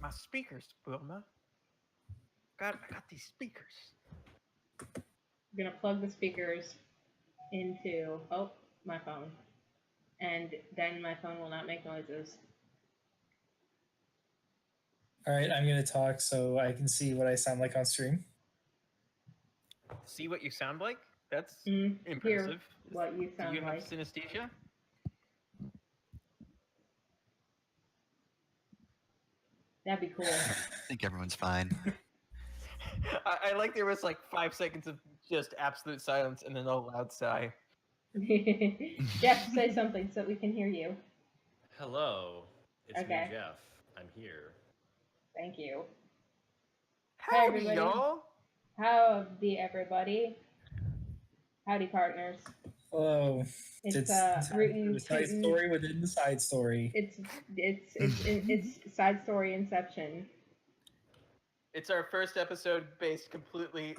My speakers, Wilma. I got these speakers. I'm gonna plug the speakers into my phone, and then my phone will not make noises. All right, I'm going to talk so I can see what I sound like on stream. See what you sound like? That's Hear impressive. what you Do you sound have like. synesthesia? That'd be cool. I think everyone's fine. I like there was like 5 seconds of just absolute silence and then a loud sigh. Jeff, say something so we can hear you. Hello, it's Okay. me, Jeff. I'm here. Thank you. Howdy, everybody. y'all. Howdy, everybody. Howdy, partners. Hello. It's rootin' the side story within the side story. It's side story inception. It's our first episode based completely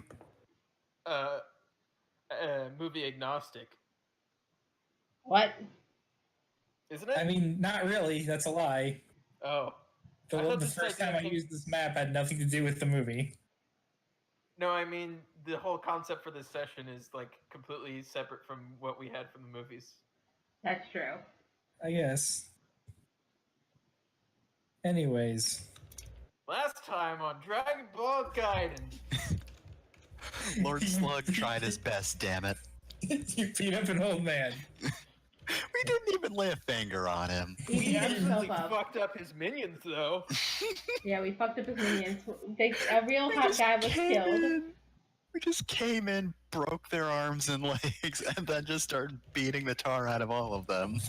movie agnostic. What? Isn't it? I mean, not really. That's a lie. Oh. The first time I used this map had nothing to do with the movie. No, I mean, the whole concept for this session is like completely separate from what we had from the movies. That's true. I guess. Anyways. Last time on Dragon Ball Gaiden. Lord Slug tried his best, damn it. You beat up an old man. We didn't even lay a finger on him. We absolutely fucked up his minions, though. Yeah, we fucked up his minions. A real hot guy was killed. We just came in, broke their arms and legs, and then just started beating the tar out of all of them.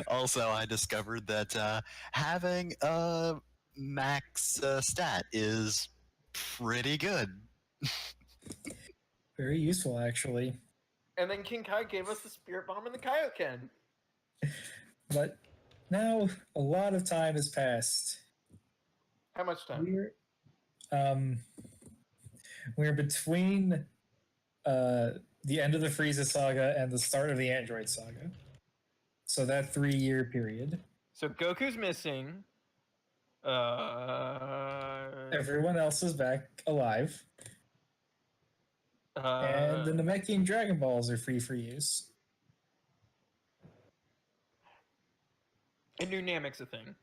Also, I discovered that having a max stat is pretty good. Very useful, actually. And then King Kai gave us the Spirit Bomb and the Kaioken. But now a lot of time has passed. How much time? We're between the end of the Frieza saga and the start of the Android saga. So that 3-year period. So Goku's missing. Everyone else is back alive. And the Namekian Dragon Balls are free for use. And New Namek's a thing.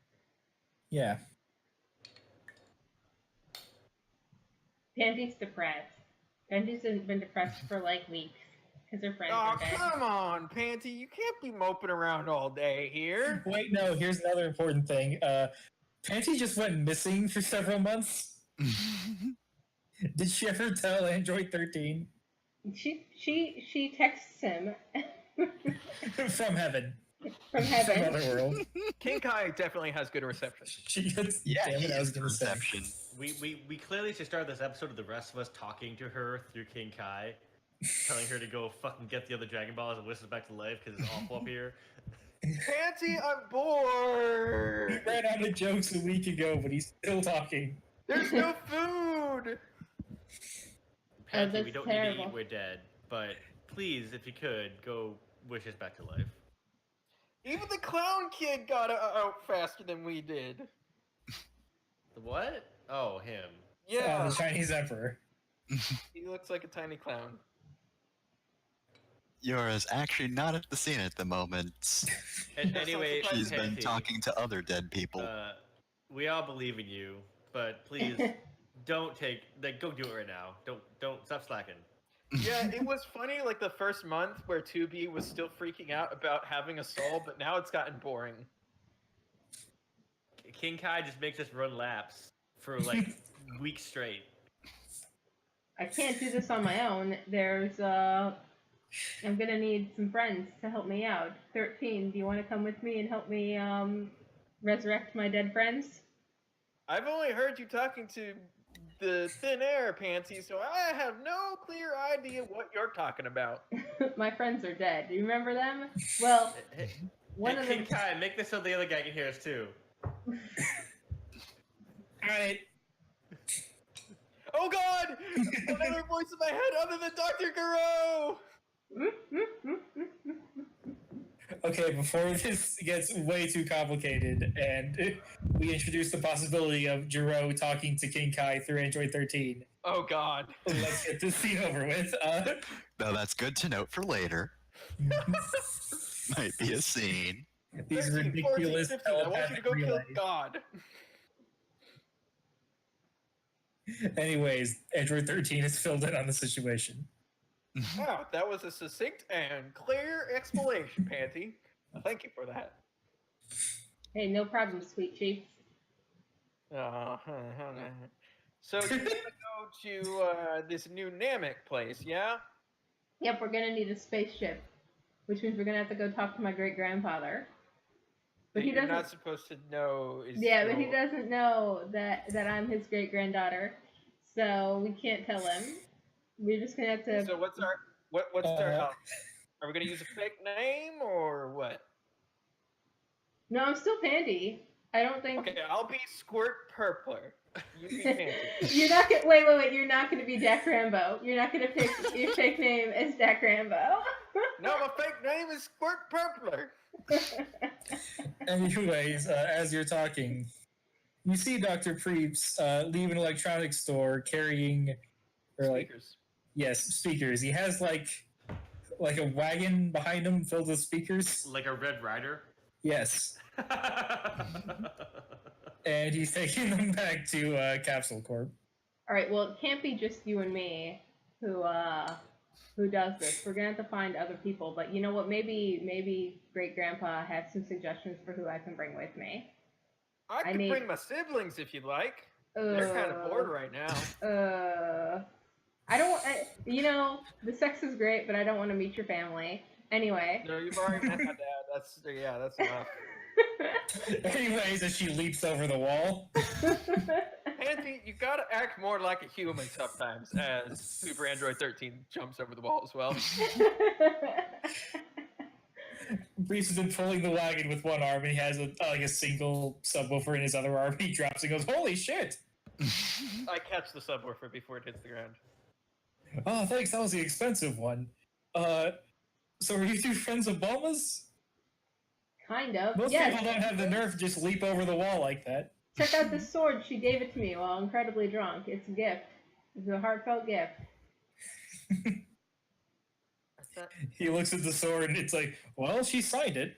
Yeah. Panty's depressed. Panty's been depressed for like weeks because her friends are dead. Come on, Panty. You can't be moping around all day here. Wait, no, here's another important thing. Panty just went missing for several months. Did she ever tell Android 13? She texts him. From heaven. From heaven. From other world. King Kai definitely has good reception. She gets, yeah, damn it, I was gonna reception. We clearly should start this episode of the rest of us talking to her through King Kai, telling her to go fucking get the other Dragon Balls and whisk us back to life because it's awful up here. Panty, I'm bored. He ran out of jokes a week ago, but he's still talking. There's no food. Panty, we don't need to eat, we're dead. But please, if you could, go wish us back to life. Even the clown kid got out faster than we did. The what? Oh, him. Yeah. The Chinese emperor. He looks like a tiny clown. Yora's actually not at the scene at the moment. Anyway, she's been talking to other dead people. We all believe in you, but please don't go do it right now. Don't stop slacking. Yeah, it was funny like the first month where 2B was still freaking out about having a soul, but now it's gotten boring. King Kai just makes us run laps for like weeks straight. I can't do this on my own. I'm gonna need some friends to help me out. 13, do you want to come with me and help me resurrect my dead friends? I've only heard you talking to the thin air, Pansy, so I have no clear idea what you're talking about. My friends are dead. Do you remember them? Well, one of them... King Kai, make this so the other guy can hear us too. Alright. Oh god! Another voice in my head other than Dr. Garo! Okay, before this gets way too complicated, and we introduce the possibility of Jiro talking to King Kai through Android 13, Oh God. let's get this scene over with. No, that's good to note for later. Might be a scene. These 13, 14, ridiculous 15, I want you to telepathic go kill relays. God. Anyways, Android 13 is filled in on the situation. Wow, that was a succinct and clear explanation, Panty. Thank you for that. Hey, no problem, sweet cheeks. So you're gonna go to this new Namek place, yeah? Yep, we're gonna need a spaceship, which means we're gonna have to go talk to my great grandfather. But he You're doesn't. not supposed to know. Is Yeah, but he still- doesn't know that I'm his great granddaughter, so we can't tell him. We're just gonna have to. So what's our are we gonna use a fake name or what? No, I'm still Pandy. I don't think. Okay, I'll be Squirt Purpler. You be Panty. You're not gonna wait. You're not gonna be Dak Rambo. You're not gonna pick your fake name as Dak Rambo. No, my fake name is Squirt Purpler. Anyways, as you're talking, you see Dr. Preeps leave an electronics store carrying, or like, Speakers. yes, speakers. He has like a wagon behind him filled with speakers. Like a Red Rider. Yes, and he's taking them back to Capsule Corp. All right. Well, it can't be just you and me who does this. We're gonna have to find other people. But you know what? Maybe Great Grandpa has some suggestions for who I can bring with me. I could need- bring my siblings if you'd like. They're kind of bored right now. I don't. You know, the sex is great, but I don't want to meet your family. Anyway. No, you've already met my dad. That's enough. Anyways, as she leaps over the wall. Panty, you gotta act more like a human sometimes as Super Android 13 jumps over the wall as well. Reese has been pulling the wagon with one arm, and he has a single subwoofer in his other arm. He drops and goes, "Holy shit!" I catch the subwoofer before it hits the ground. Oh, thanks. That was the expensive one. So are you two friends of Bulma's? Kind of. Most Yes. people don't have the nerve to just leap over the wall like that. Check out this sword. She gave it to me while incredibly drunk. It's a gift. It's a heartfelt gift. He looks at the sword, and it's like, well, she signed it.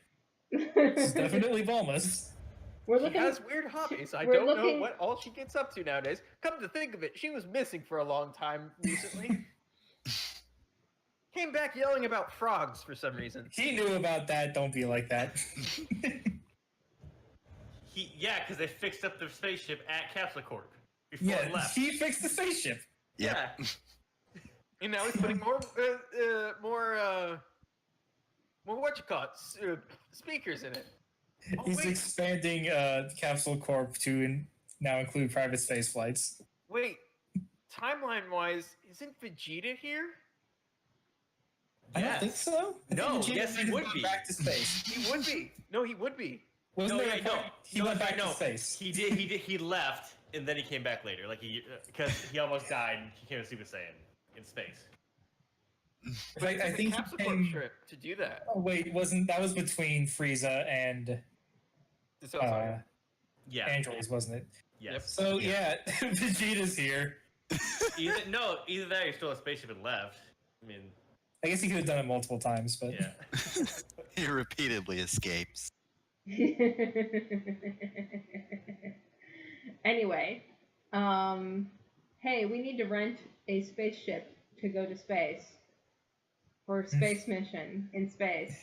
It's definitely Bulma's. We're She looking. has weird hobbies. I we're don't looking- know what all she gets up to nowadays. Come to think of it, she was missing for a long time recently. Came back yelling about frogs for some reason. He knew about that. Don't be like that. Yeah, because they fixed up their spaceship at Capsule Corp before it Yeah, left. he fixed the spaceship. Yeah. And now he's putting more speakers in it. Oh, He's wait. expanding Capsule Corp to now include private space flights. Wait, timeline-wise, isn't Vegeta here? I don't Yes. think so. I No, think Vegeta yes, he might have would gone be. back to space. He would be. No, he would be. Wasn't there a no. point he went back no. to space? He did. He left, and then he came back later. Like because he almost died. And he became a Super Saiyan in space. But I think he Capsule Corp came. trip to do that. Oh wait, wasn't that was between Frieza and This sounds like Yeah. androids, wasn't it? Yes. So yeah, Vegeta's here. Either that or he stole a spaceship and left. I mean, I guess he could have done it multiple times, but yeah. He repeatedly escapes. Anyway, hey, we need to rent a spaceship to go to space for a space mission in space.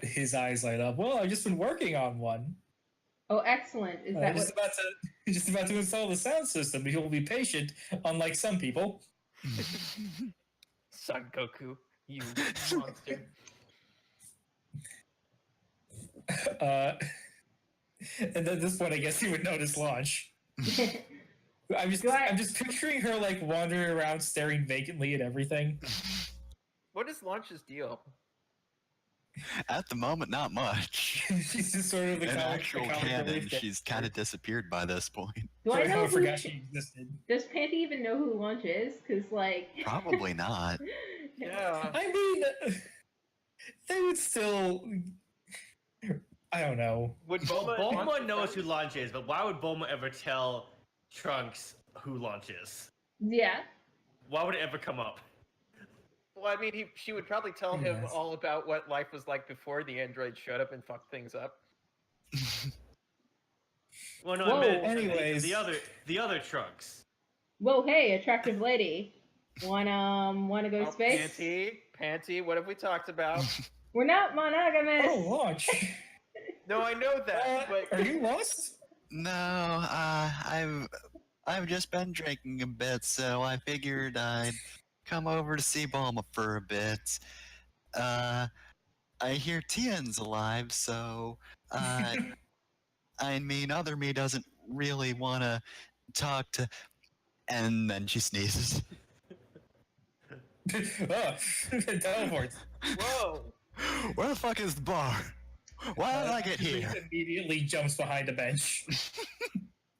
his eyes light up. Well, I've just been working on one. Oh, excellent! Is that what? Just about to install the sound system. He will be patient, unlike some people. Son Goku, you monster. And at this point, I guess he would notice launch. I'm just picturing her like wandering around, staring vacantly at everything. What is Launch's deal? At the moment, not much. She's just sort of the In comic actual relief canon, character. she's kind of disappeared by this point. Do I know who? forgot she existed. Does Panty even know who Launch is? Because like. Probably not. Yeah. I mean, they would still. I don't know. Would Bulma, and Bulma Monster knows who Trunks- Launch is, but why would Bulma ever tell Trunks who Launch is? Yeah. Why would it ever come up? Well, I mean, she would probably tell him Yes. all about what life was like before the android showed up and fucked things up. Well, no, Whoa, I meant anyways. the other Trunks. Whoa, hey, attractive lady. Wanna go to Oh, space? Panty, what have we talked about? We're not monogamous. Oh, launch. No, I know that, but Are you lost? No, I've just been drinking a bit, so I figured I'd come over to see Bulma for a bit. I hear Tien's alive, so I mean, other me doesn't really want to talk to. And then she sneezes. Oh, teleports. whoa. Where the fuck is the bar? Why did I get He here? immediately jumps behind a bench.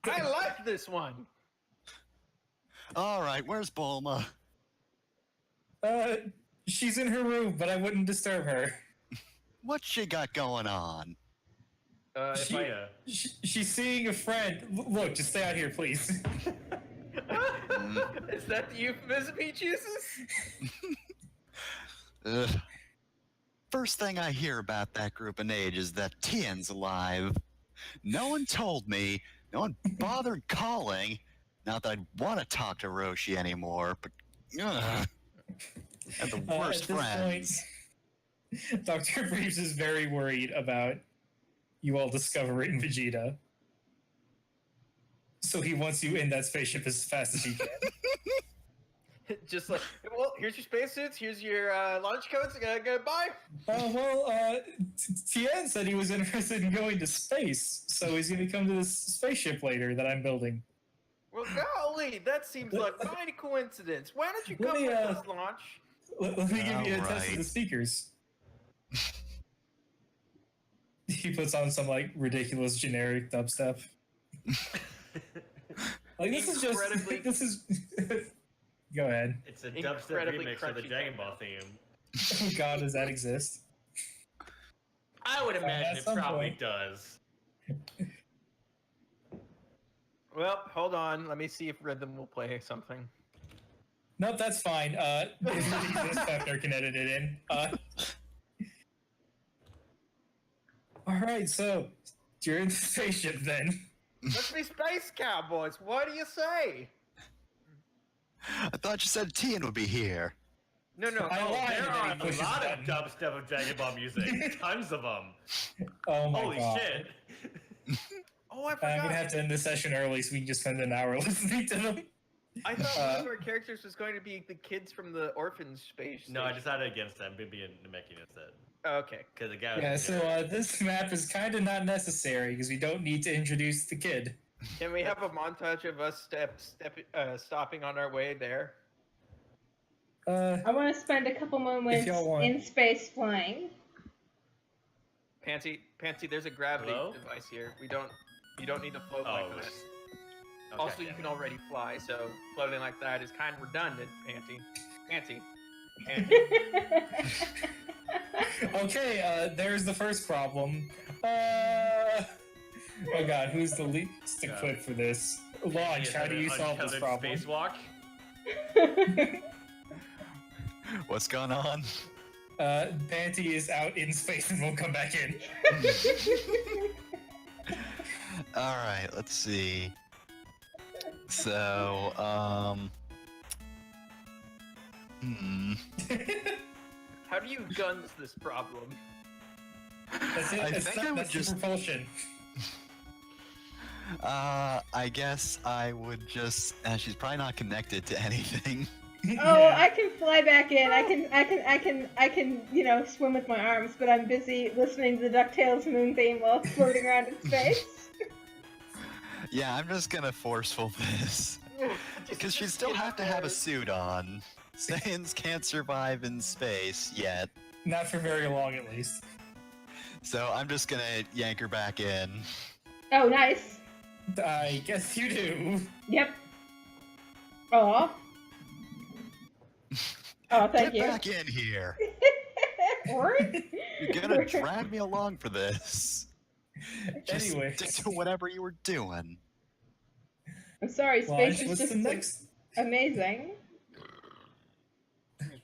I like this one. All right, where's Bulma? She's in her room, but I wouldn't disturb her. What's she got going on? If She- I, She's seeing a friend. Look, just stay out here, please. is that the euphemism he chooses? Ugh. First thing I hear about that group of age is that Tien's alive. No one told me. No one bothered calling. Not that I'd want to talk to Roshi anymore, but ugh. And the worst At this friends. point, Dr. Reeves is very worried about you all discovering Vegeta. So he wants you in that spaceship as fast as he can. Just like, well, here's your spacesuits, here's your launch codes, goodbye. Tien said he was interested in going to space, so he's going to come to this spaceship later that I'm building. Well, golly, that seems like quite a coincidence. Why don't you Let come me, with us, launch? Let me give you a test of Alright. the speakers. He puts on some like ridiculous generic dubstep. Like this is just Incredibly- this is. Go ahead. It's a dubstep Incredibly remix of the crunchy Dragon Dragon Ball theme. Oh God, does that exist? I would At imagine it some probably point. does. Well, hold on, let me see if Rhythm will play something. Nope, that's fine. If it exists, Hefner can edit it in. All right, so you're in the spaceship then. Let's be space cowboys, what do you say? I thought you said Tien would be here. No, I lied. There and then are he a pushes lot of button. dubstep of Dragon Ball music. Tons of them. Oh my Holy God. shit. Oh, I I'm forgot. gonna have to end the session early so we can just spend an hour listening to them. I thought one of our characters was going to be the kids from the orphan space. No, I station. decided against that. I'm going to be a Namekian instead. Oh, okay. Because the guy was Yeah, so this map is kind of not necessary because we don't need to introduce the kid. Can we have a montage of us stopping on our way there? I want to spend a couple moments y'all want. in space flying. Panty, there's a gravity Hello? device here. You don't need to float Oh, like this. okay, Also, you damn can it. already fly, so floating like that is kind of redundant, Panty. Okay, there's the first problem. Oh God, who's the least equipped for this? Launch, Is how that do an you solve this untethered problem? Spacewalk? What's going on? Banty is out in space and won't come back in. All right, let's see. So, How do you guns this problem? That's it. I That's think not, I would that's just- the propulsion. I guess I would just. She's probably not connected to anything. Oh, I can fly back in. I can, you know, swim with my arms, but I'm busy listening to the DuckTales moon theme while floating around in space. Yeah, I'm just gonna forceful this. Because she'd still have to have a suit on. Saiyans can't survive in space yet. Not for very long, at least. So I'm just gonna yank her back in. Oh, nice. I guess you do. Yep. Aw. Oh, thank Get you. back in here. You're gonna drag me along for this. Just Anyways. stick to whatever you were doing. I'm sorry, space Launch, is what's just the next? amazing.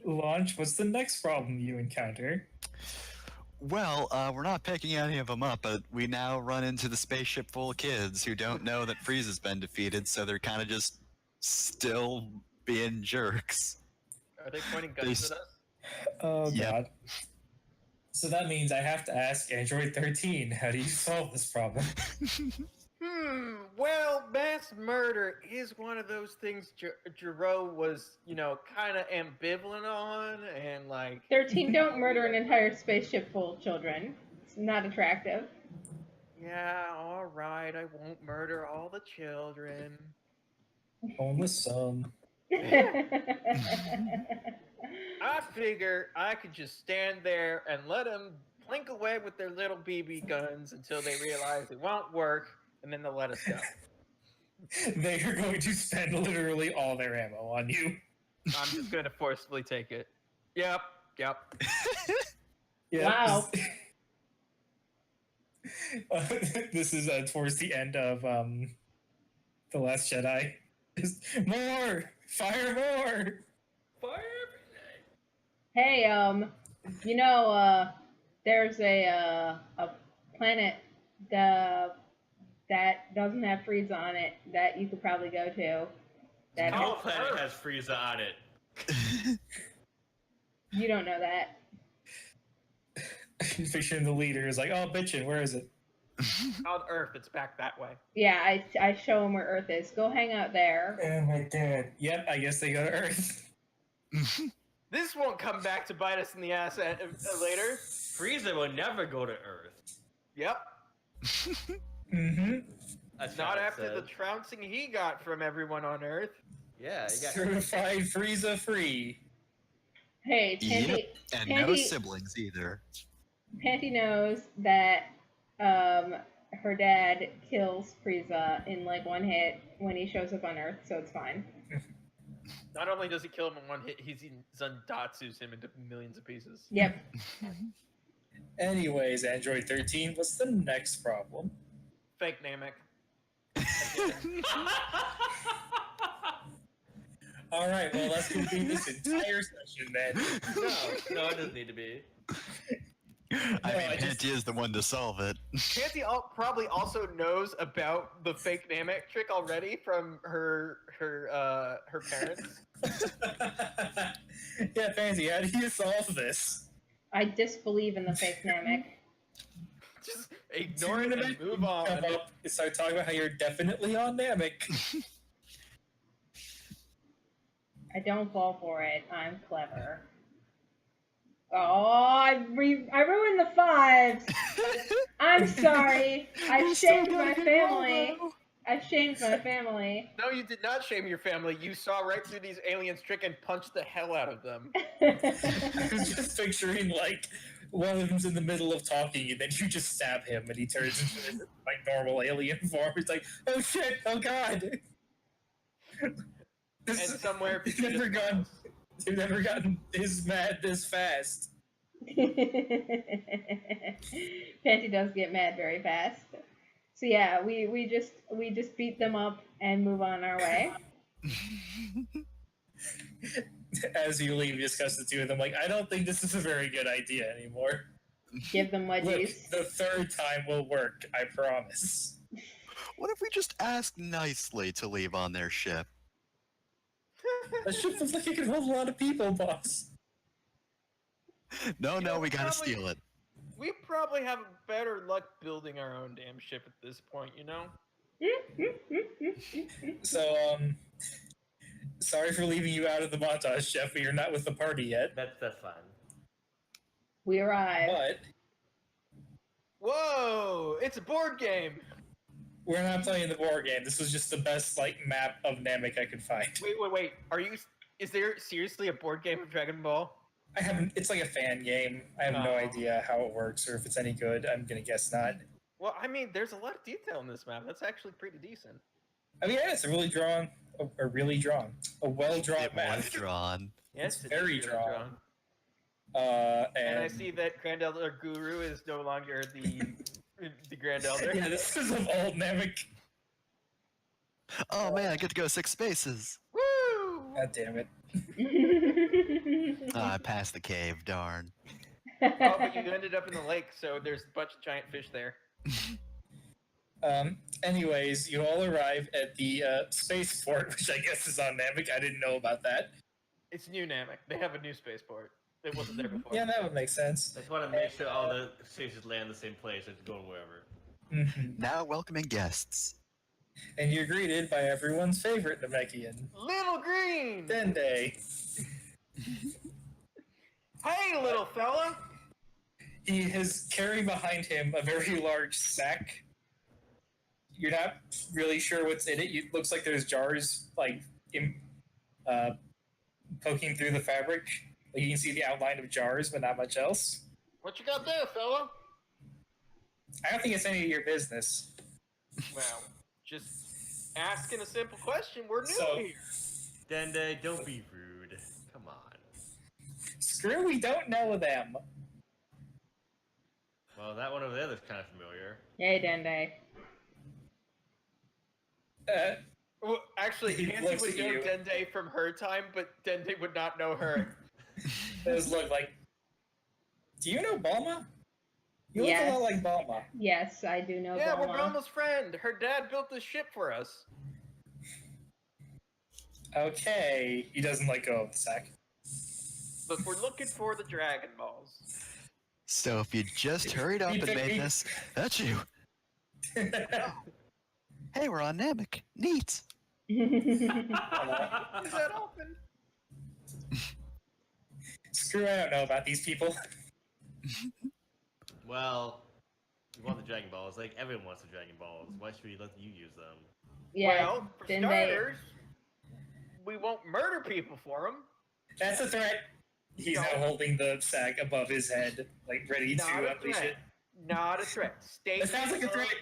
Launch, what's the next problem you encounter? Well, we're not picking any of them up, but we now run into the spaceship full of kids who don't know that Frieza's been defeated, so they're kind of just still being jerks. Are they pointing guns at us? Oh Yep. god. So that means I have to ask Android 13, how do you solve this problem? Well, mass murder is one of those things Jiro was, kind of ambivalent on, and like... 13, don't murder an entire spaceship full of children. It's not attractive. Yeah, alright, I won't murder all the children. Only some. I figure I could just stand there and let them plink away with their little BB guns until they realize it won't work, and then they'll let us go. They are going to spend literally all their ammo on you. I'm just going to forcefully take it. Yep. Yep. Wow. This is towards the end of The Last Jedi. Just, more! Fire more! Fire! Hey, there's a planet that doesn't have Frieza on it that you could probably go to. That No planet has Frieza on it. You don't know that. Picturing the leader is like, oh, bitchin', where is it? On Earth, it's back that way. Yeah, I show him where Earth is. Go hang out there. Oh my god. Yep, I guess they go to Earth. This won't come back to bite us in the ass later. Frieza will never go to Earth. Yep. Mm-hmm. That's Not what it after said. the trouncing he got from everyone on Earth. Yeah, you got Certified Frieza free. Hey, Tandy, Yep, and no Tandy- siblings either. Panty knows that her dad kills Frieza in like one hit when he shows up on Earth, so it's fine. Not only does he kill him in one hit, he's Zandatsu's him into millions of pieces. Yep. Anyways, Android 13, what's the next problem? Fake Namek. Alright, well, let's complete this entire session then. No, it doesn't need to be. I No, mean, I just- Panty is the one to solve it. Chanty probably also knows about the fake Namek trick already from her parents. Yeah, Fancy, how do you solve this? I disbelieve in the fake Namek. Just ignore it and move on. Come up and start talking about how you're definitely on Namek. I don't fall for it. I'm clever. Oh, I ruined the fives. I'm sorry. I shamed my family. I shamed my family. No, you did not shame your family. You saw right through these aliens' trick and punched the hell out of them. I was just picturing, like, one of them's in the middle of talking, and then you just stab him, and he turns into this, like, normal alien form. He's like, oh shit, oh god! And somewhere They've between never the gone. They've never gotten this mad this fast. Panty does get mad very fast. So yeah, we just beat them up and move on our way. As you leave, you discuss the two of them. Like, I don't think this is a very good idea anymore. Give them Look, wedgies. the third time will work. I promise. What if we just ask nicely to leave on their ship? That ship looks like it can hold a lot of people, boss. No, know, we gotta probably- steal it. We probably have better luck building our own damn ship at this point, you know? So, sorry for leaving you out of the montage, Jeff, but you're not with the party yet. That's fine. We arrive. But Whoa! It's a board game! we're not playing the board game. This was just the best, like, map of Namek I could find. Wait. Is there seriously a board game of Dragon Ball? I haven't. It's like a fan game. I have no Oh. idea how it works or if it's any good. I'm gonna guess not. Well, I mean, there's a lot of detail in this map. That's actually pretty decent. I mean, yeah, it's a really drawn, a well drawn It map. was drawn. Yes, It's very drawn. And I see that Grand Elder Guru is no longer the Grand Elder. Yeah, this is of old Namek. Oh man, I get to go 6 spaces. Woo! God damn it. I passed the cave, darn. Oh, but you ended up in the lake, so there's a bunch of giant fish there. Anyways, you all arrive at the spaceport, which I guess is on Namek. I didn't know about that. It's new Namek. They have a new spaceport. It wasn't there before. Yeah, that would make sense. I just want to make sure all the stations land in the same place. It's going wherever. Mhm. Now welcoming guests. And you're greeted by everyone's favorite Namekian, Little Green! Dende. Hey, little fella! He has carrying behind him a very large sack. You're not really sure what's in it. It looks like there's jars, like, poking through the fabric. Like you can see the outline of jars, but not much else. What you got there, fella? I don't think it's any of your business. Well, just asking a simple question. We're new So- here. Dende, don't be rude. Come on. Screw, we don't know them. Well, that one over there looks kind of familiar. Yay, Dende. Well, actually, He Nancy looks would at know you. Dende from her time, but Dende would not know her. Those look like. Do you know Balma? You look Yes. a lot like Balma. Yes, I do know Yeah, we're Bulma. Grandma's friend. Her dad built this ship for us. Okay. He doesn't let go of the sack. Look, we're looking for the Dragon Balls. So if you just hurried up and made this, that's you. Hey, we're on Namek. Neat. Is that open? Screw, I don't know about these people. Well, you want the Dragon Balls. Like, everyone wants the Dragon Balls. Why should we let you use them? Yeah, Well, for Dende. starters, we won't murder people for them. That's a threat. He's No. now holding the sack above his head, like ready Not to a unleash threat. it. Not a threat. That Statement sounds like a of- threat.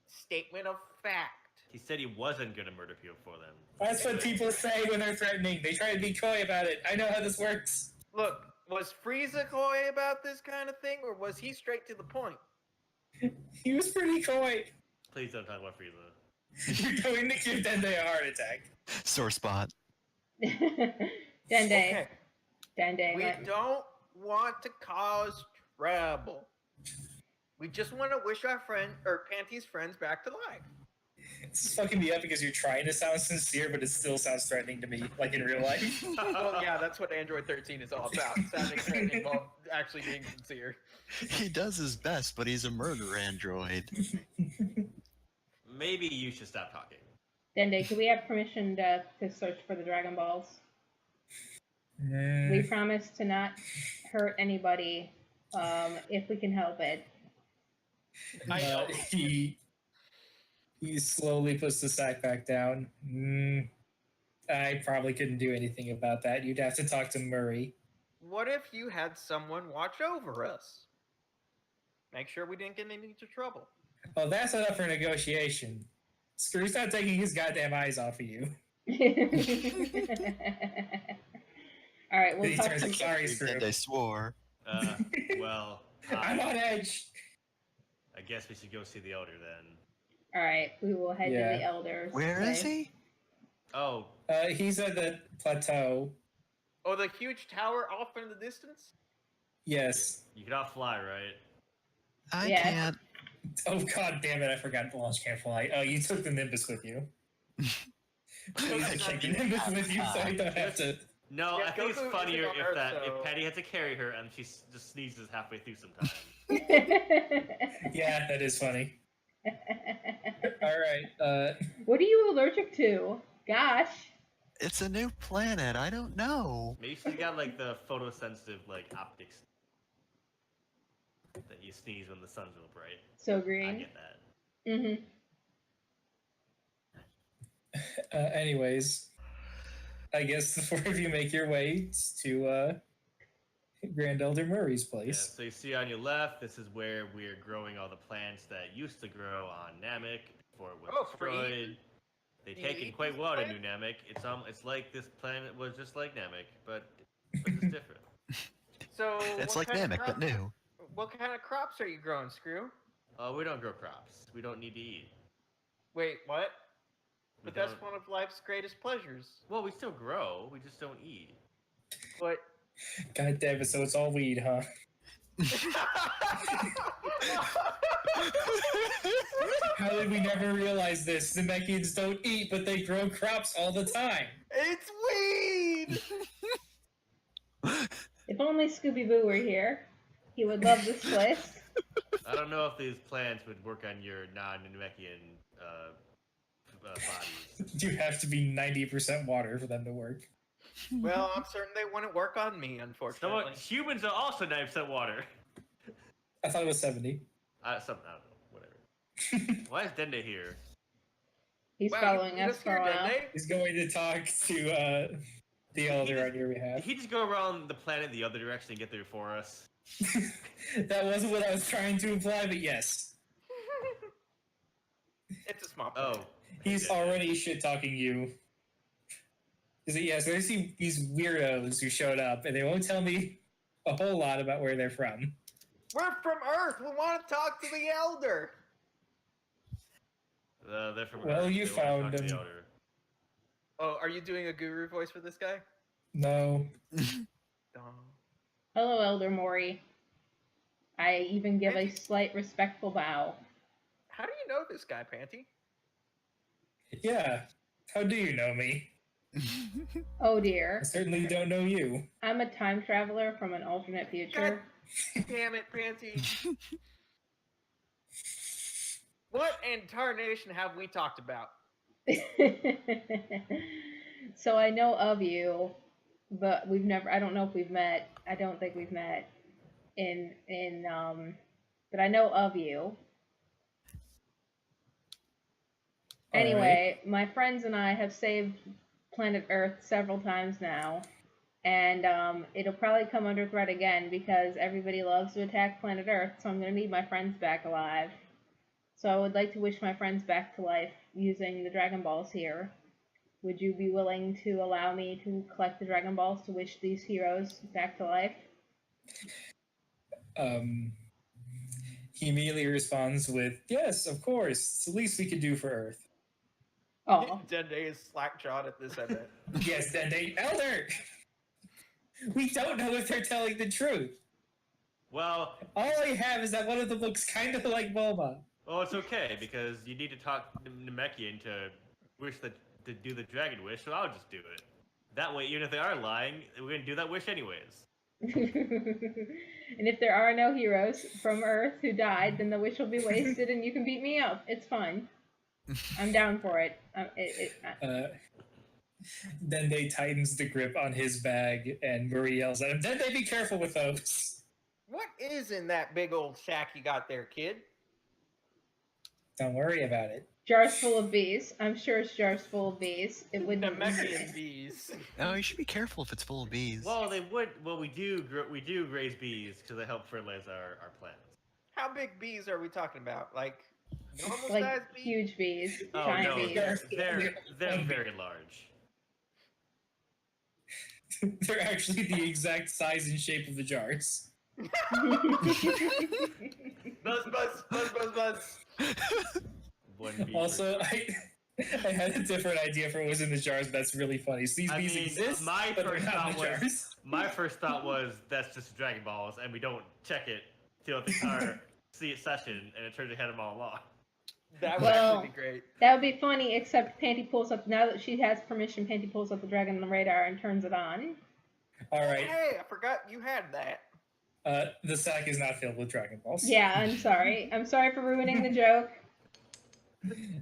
Statement of fact. He said he wasn't going to murder people for them. That's what people say when they're threatening. They try to be coy about it. I know how this works. Look, was Frieza coy about this kind of thing, or was he straight to the point? He was pretty coy. Please don't talk about Frieza. You're going to give Dende a heart attack. Sore spot. Dende. Okay. Dende. We don't want to cause trouble. We just want to wish our friend or Panty's friends back to life. It's fucking me up because you're trying to sound sincere, but it still sounds threatening to me, like in real life. Well, yeah, that's what Android 13 is all about. Sounding threatening while actually being sincere. He does his best, but he's a murder android. Maybe you should stop talking. Dende, do we have permission to search for the Dragon Balls? We promise to not hurt anybody if we can help it. I know. He slowly puts the sack back down. I probably couldn't do anything about that. You'd have to talk to Murray. What if you had someone watch over us? Make sure we didn't get into trouble. Oh, that's not up for negotiation. Screw's not taking his goddamn eyes off of you. All right, we'll He talk turns to to sorry, Screw. And I swore. Well, I'm on edge. I guess we should go see the Elder then. All right, we will head to Yeah. the elders. Where is today. he? Oh, He's at the plateau. Oh, the huge tower off in the distance? Yes. you can all fly, right? I Yeah. can't. Oh god damn it! I forgot the launch can't fly. Oh, you took the Nimbus with you. Please I take the can't. Nimbus with you, so I don't have to. No, Yeah, I think it's Goku funnier isn't on if Earth, that so- if Patty had to carry her and she just sneezes halfway through sometimes. Yeah, that is funny. All right. What are you allergic to? Gosh. It's a new planet. I don't know. Maybe she's got like the photosensitive like optics that you sneeze when the sun's real bright. So I green. get that. Mm-hmm. Anyways, I guess the four of you make your way to Grand Elder Murray's Yeah, place. so you see on your left, this is where we're growing all the plants that used to grow on Namek before it was Oh, for destroyed. They Do you take it eat quite these well to plants? New Namek. It's like this planet was just like Namek, but it's different. So It's what like kind of Namek, but crops- new. What kind of crops are you growing, Screw? We don't grow crops. We don't need to eat. Wait, what? We But that's don't- one of life's greatest pleasures. Well, we still grow. We just don't eat. But God damn it, so it's all weed, huh? How did we never realize this? Namekians don't eat, but they grow crops all the time. it's weed. If only Scooby Boo were here. He would love this place. I don't know if these plants would work on your non-Namekian bodies. You have to be 90% water for them to work. Well, I'm certain they wouldn't work on me, unfortunately. Humans are also 9% water. I thought it was 70. I don't know. Whatever. Why is Dende here? He's Wow, following you us just for here, a while. Dende? He's going to talk to the elder on your behalf. Did he just go around the planet the other direction and get there before us? That wasn't what I was trying to imply, but yes. It's a small. Oh. He's Yeah. already shit-talking you. So there's these weirdos who showed up, and they won't tell me a whole lot about where they're from. We're from Earth. We want to talk to the Elder. They're from Well, Earth. you They wanna found talk to the him. Elder. Oh, are you doing a guru voice for this guy? No. Oh. Hello, Elder Mori. I even give a slight respectful bow. How do you know this guy, Panty? Yeah. How do you know me? Oh dear. I certainly don't know you. I'm a time traveler from an alternate future. Damn it, Panty. What in tarnation have we talked about? So I know of you, but I don't know if we've met. I don't think we've met but I know of you. Anyway, my friends and I have saved planet Earth several times now, and it'll probably come under threat again because everybody loves to attack planet Earth, so I'm going to need my friends back alive. So I would like to wish my friends back to life using the Dragon Balls here. Would you be willing to allow me to collect the Dragon Balls to wish these heroes back to life? He immediately responds with, "Yes, of course. It's the least we could do for Earth." Oh, Dende is slack-jawed at this event. Yes, then they elder. We don't know if they're telling the truth. Well, All I have is that one of them looks kind of like Bulma. oh, it's okay because you need to talk Namekian to to do the dragon wish, so I'll just do it. That way, even if they are lying, we're gonna do that wish anyways. and if there are no heroes from Earth who died, then the wish will be wasted and you can beat me up. It's fun. I'm down for it. Then they tightens the grip on his bag, and Marie yells at him, "Then they be careful with those." What is in that big old sack you got there, kid? Don't worry about it. Jars full of bees. I'm sure it's jars full of bees. It wouldn't. Namekian bees. Oh, you should be careful if it's full of bees. Well, they would. Well, we do raise bees because they help fertilize our plants. How big bees are we talking about? Like normal Like size bees? huge bees, Oh giant no, bees. they're very large. They're actually the exact size and shape of the jars. Buzz, buzz, buzz, buzz, buzz. One bee Also, I had a different idea for what was in the jars, but that's really funny. So these bees exist, my but they're first not in thought the was jars. my first thought was that's just Dragon Balls, and we don't check it throughout the entire session, and it turns ahead of them all along. That would Well- actually be great. That would be funny, except Panty pulls up, now that she has permission, Panty pulls up the dragon on the radar and turns it on. All right, Hey, I forgot you had that. the sack is not filled with Dragon Balls. Yeah, I'm sorry. I'm sorry for ruining the joke.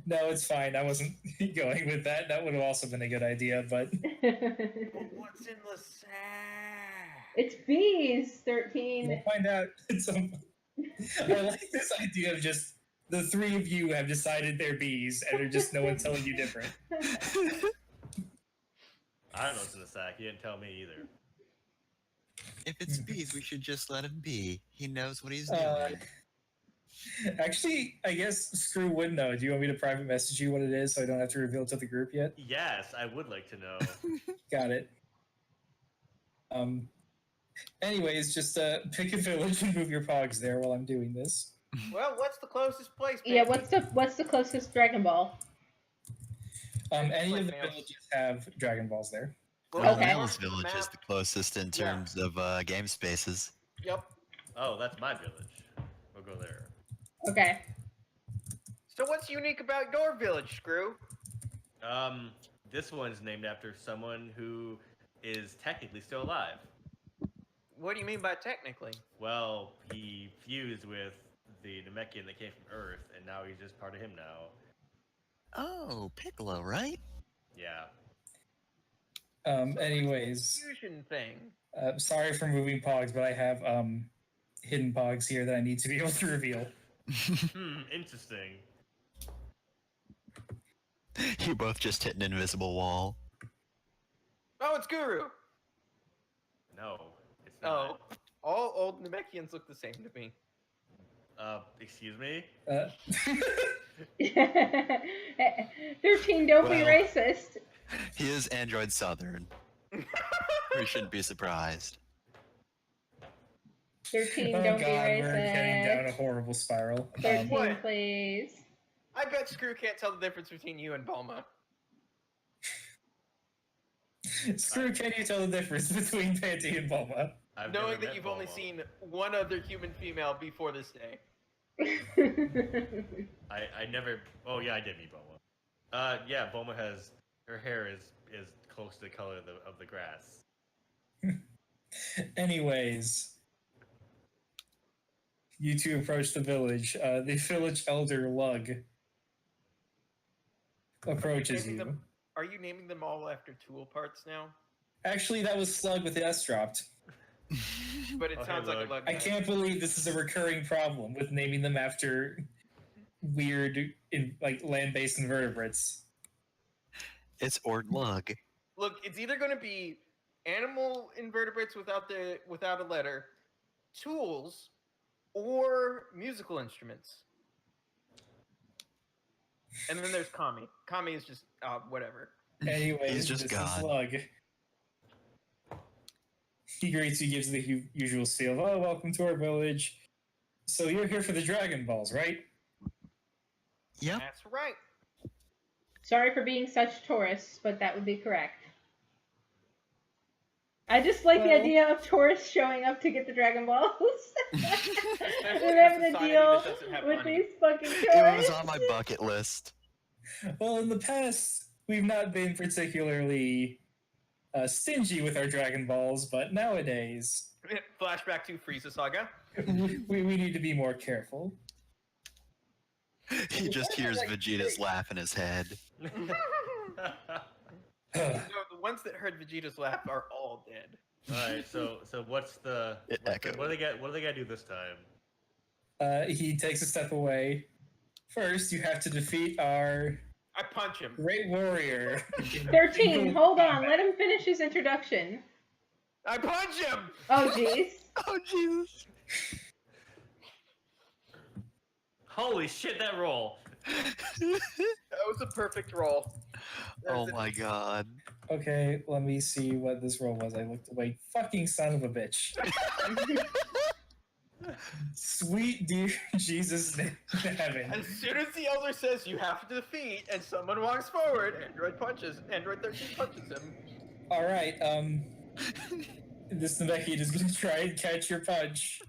No, it's fine. I wasn't going with that. That would have also been a good idea, but But what's in the sack? It's bees, 13. we'll find out. I like this idea of just the three of you have decided they're bees, and there's just no one telling you different. I don't know what's in the sack. You didn't tell me either. If it's bees, we should just let him be. He knows what he's Uh, doing. Actually, I guess Screw would know. Do you want me to private message you what it is so I don't have to reveal it to the group yet? Yes, I would like to know. Got it. Anyways, just pick a village and move your pogs there while I'm doing this. Well, what's the closest place? Yeah, Pansy? what's the closest Dragon Ball? Any of the Nails. villages have Dragon Balls there. Well, Okay. Nails north of the Village is map- the closest in Yeah. terms of game spaces. Yep. Oh, that's my village. We'll go there. Okay. So what's unique about your village, Screw? This one's named after someone who is technically still alive. What do you mean by technically? Well, he fused with the Namekian that came from Earth, and now he's just part of him now. Oh, Piccolo, right? Yeah. Anyways, Fusion thing. sorry for moving pogs, but I have hidden pogs here that I need to be able to reveal. Interesting. You both just hit an invisible wall. Oh, it's Guru. No, it's Oh, not. all old Namekians look the same to me. Excuse me? 13, don't be Well. racist. He is Android Southern. We shouldn't be surprised. 13, Oh don't god, be we're heading down a racist. horrible spiral. 13, What? please. I bet Screw can't tell the difference between you and Bulma. Screw, can you tell the difference between Panty and Bulma? I've Knowing never that met you've only Bulma. seen one other human female before this day. I never. Oh yeah, I did meet Bulma. Yeah, Bulma has her hair is close to the color of the grass. Anyways, you two approach the village. The village elder Lug approaches Naming you. them- Are you naming them all after tool parts now? Actually, that was Slug with the S dropped. But it Oh, hey, sounds like a look. lug. I can't believe this is a recurring problem with naming them after weird, like land-based invertebrates. It's Ordlug. Look, it's either going to be animal invertebrates without a letter, tools, or musical instruments. And then there's Kami. Kami is just whatever. Anyways, He's just this God. is Lug. He greets you, gives the usual spiel. Oh, welcome to our village. So you're here for the Dragon Balls, right? Yep. That's right. Sorry for being such tourists, but that would be correct. I just like the Well- idea of tourists showing up to get the Dragon Balls. Especially We're in a having to society deal that doesn't have with money. these fucking tourists. It was on my bucket list. Well, in the past, we've not been particularly stingy with our Dragon Balls, but nowadays, Flashback to Frieza Saga. we need to be more careful. He just hears Vegeta's laugh in his head. No, the ones that heard Vegeta's laugh are all dead. All right, so what's the It echoed. what do they got? What do they got to do this time? He takes a step away. First, you have to defeat our I punch him. great warrior. 13, hold on, let him finish his introduction. I punch him. Oh, jeez. Oh, Jesus. Holy shit, that roll! That was a perfect roll. Oh my god. Okay, let me see what this roll was. I looked away. Fucking son of a bitch. Sweet dear Jesus in heaven. As soon as the elder says you have to defeat, and someone walks forward, Android 13 punches him. Alright, this Namekian is gonna try and catch your punch.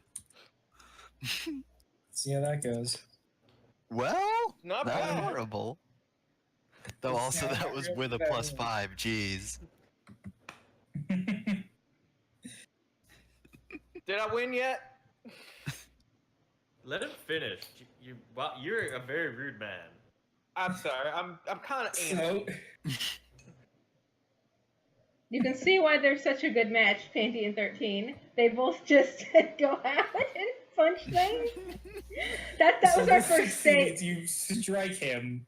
See how that goes. Well, Not not bad. horrible. Though It's also not that was really with a bad. +5, jeez. Did I win yet? Let him finish. Wow, you're a very rude man. I'm sorry. I'm kind of anal. So, You can see why they're such a good match, Panty and 13. They both just go out and punch things. That so was our this first succeeds. date. You strike him.